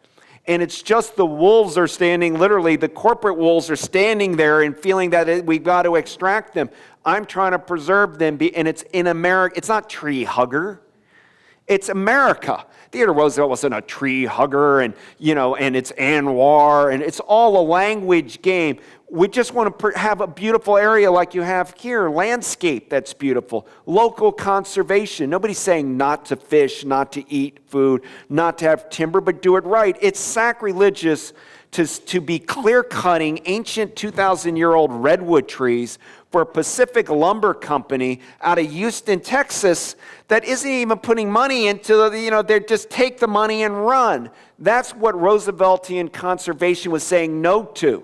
And it's just the wolves are standing, literally, the corporate wolves are standing there and feeling that we've got to extract them. I'm trying to preserve them, and it's in America. It's not tree hugger. It's America. Theodore Roosevelt wasn't a tree hugger, and it's Anwar, and it's all a language game. We just want to have a beautiful area like you have here, landscape that's beautiful, local conservation. Nobody's saying not to fish, not to eat food, not to have timber, but do it right. It's sacrilegious to be clear-cutting ancient 2,000-year-old redwood trees for a Pacific Lumber Company out of Houston, Texas, that isn't even putting money into, they just take the money and run. That's what Rooseveltian conservation was saying no to.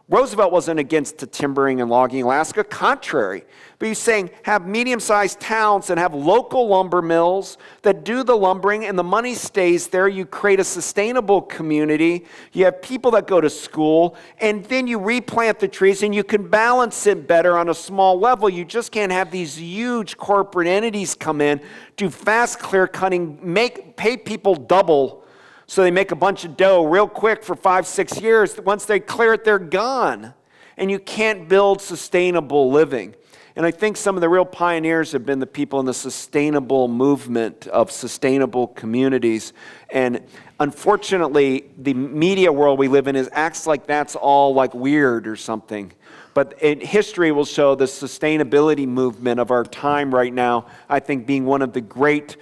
Roosevelt wasn't against the timbering and logging in Alaska, contrary. But he's saying have medium-sized towns and have local lumber mills that do the lumbering, and the money stays there. You create a sustainable community. You have people that go to school, and then you replant the trees, and you can balance it better on a small level. You just can't have these huge corporate entities come in, do fast clear-cutting, pay people double, so they make a bunch of dough real quick for 5-6 years. Once they clear it, they're gone. And you can't build sustainable living. And I think some of the real pioneers have been the people in the sustainable movement of sustainable communities. And unfortunately, the media world we live in acts like that's all like weird or something. But history will show the sustainability movement of our time right now, I think, being one of the great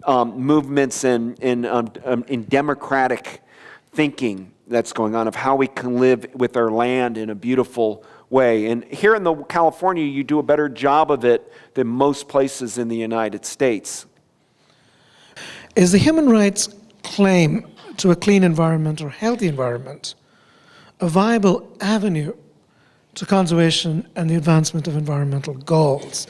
movements in democratic thinking that's going on of how we can live with our land in a beautiful way. And here in California, you do a better job of it than most places in the United States. Is the human rights claim to a clean environment or healthy environment a viable avenue to conservation and the advancement of environmental goals?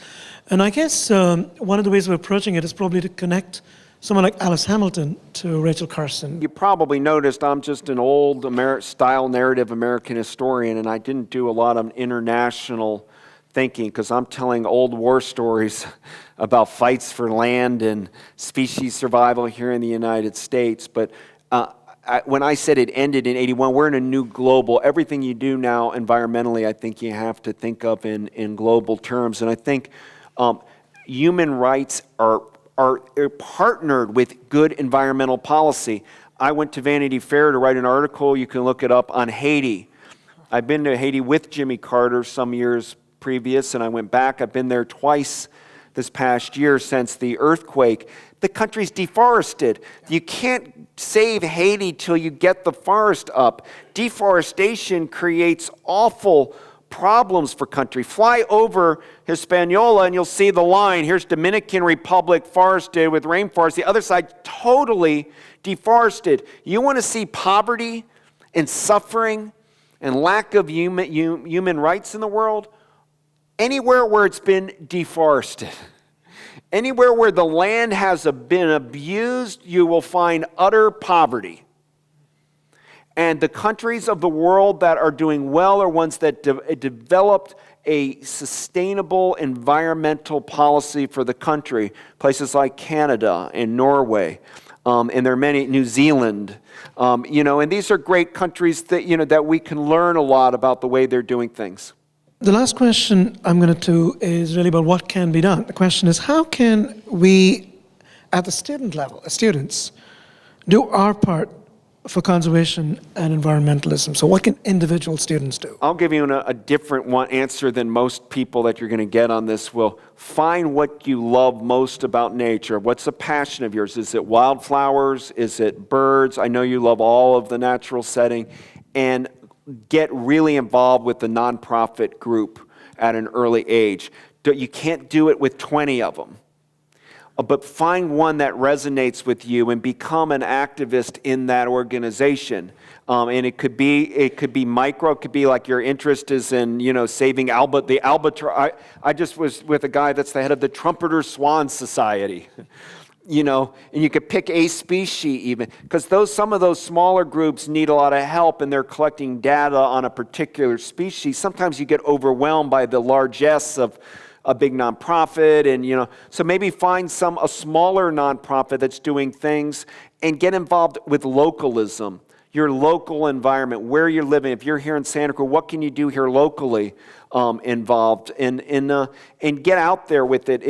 And I guess one of the ways we're approaching it is probably to connect someone like Alice Hamilton to Rachel Carson. You probably noticed I'm just an old style narrative American historian, and I didn't do a lot of international thinking because I'm telling old war stories about fights for land and species survival here in the United States. But when I said it ended in 81, we're in a new global. Everything you do now environmentally, I think you have to think of in global terms. And I think human rights are partnered with good environmental policy. I went to Vanity Fair to write an article, you can look it up, on Haiti. I've been to Haiti with Jimmy Carter some years previous, and I went back. I've been there twice this past year since the earthquake. The country's deforested. You can't save Haiti till you get the forest up. Deforestation creates awful problems for country. Fly over Hispaniola and you'll see the line. Here's Dominican Republic forested with rainforest. The other side totally deforested. You want to see poverty and suffering and lack of human rights in the world? Anywhere where it's been deforested. Anywhere where the land has been abused, you will find utter poverty. And the countries of the world that are doing well are ones that developed a sustainable environmental policy for the country. Places like Canada and Norway, and there are many, New Zealand, and these are great countries that, that we can learn a lot about the way they're doing things. The last question I'm going to do is really about what can be done. The question is, how can we, at the student level, as students, do our part for conservation and environmentalism? So what can individual students do? I'll give you a different answer than most people that you're going to get on this will. Find what you love most about nature. What's a passion of yours? Is it wildflowers? Is it birds? I know you love all of the natural setting. And get really involved with the nonprofit group at an early age. You can't do it with 20 of them. But find one that resonates with you and become an activist in that organization. And it could be micro. It could be like your interest is in, saving the albatross. I just was with a guy that's the head of the Trumpeter Swan Society. And you could pick a species even, because some of those smaller groups need a lot of help and they're collecting data on a particular species. Sometimes you get overwhelmed by the largesse of a big nonprofit, and so maybe find a smaller nonprofit that's doing things and get involved with localism, your local environment, where you're living. If you're here in Santa Cruz, what can you do here locally? Involved and get out there with it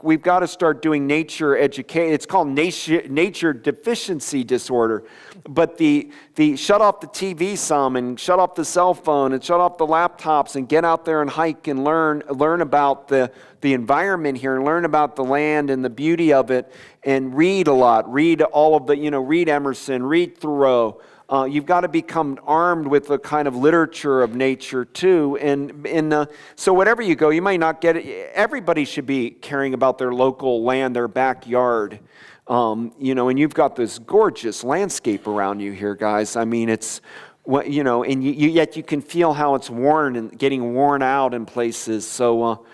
we've got to start doing nature education. It's called nature deficiency disorder, but the shut off the TV some and shut off the cell phone and shut off the laptops and get out there and hike and learn about the environment here and learn about the land and the beauty of it, and read a lot. Read all of read Emerson, read Thoreau. You've got to become armed with the kind of literature of nature too. And so whatever you go, you might not get it. Everybody should be caring about their local land, their backyard. And you've got this gorgeous landscape around you here, guys. I mean, it's, and yet you can feel how it's worn and getting worn out in places. So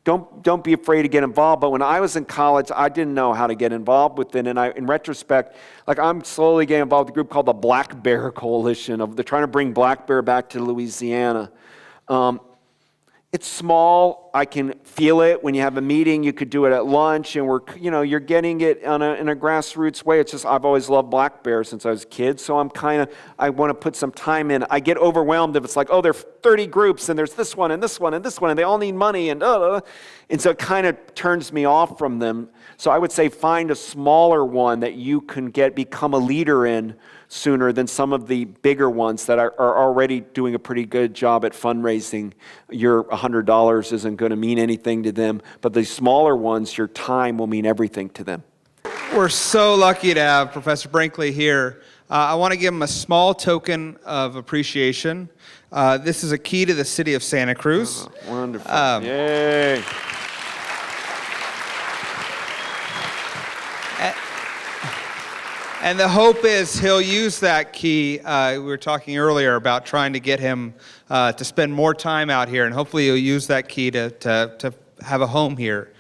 don't be afraid to get involved. But when I was in college, I didn't know how to get involved with it. And in retrospect, I'm slowly getting involved with a group called the Black Bear Coalition. They're trying to bring black bear back to Louisiana. It's small. I can feel it. When you have a meeting, you could do it at lunch, and you're getting it in a grassroots way. It's just, I've always loved black bears since I was a kid, so I want to put some time in. I get overwhelmed if it's like, oh, there are 30 groups, and there's this one, and this one, and this one, and they all need money, and so it kind of turns me off from them. So I would say find a smaller one that you can become a leader in sooner than some of the bigger ones that are already doing a pretty good job at fundraising. Your $100 isn't going to mean anything to them, but the smaller ones, your time will mean everything to them. We're so lucky to have Professor Brinkley here. I want to give him a small token of appreciation. This is a key to the city of Santa Cruz. Oh, wonderful. Yay. And the hope is he'll use that key. We were talking earlier about trying to get him to spend more time out here, and hopefully he'll use that key to have a home here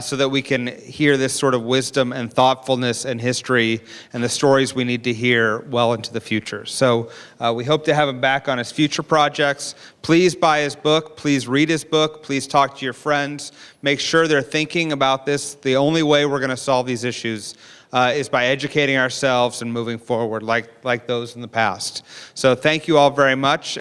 so that we can hear this sort of wisdom and thoughtfulness and history and the stories we need to hear well into the future. So we hope to have him back on his future projects. Please buy his book. Please read his book. Please talk to your friends. Make sure they're thinking about this. The only way we're going to solve these issues is by educating ourselves and moving forward like those in the past. So thank you all very much.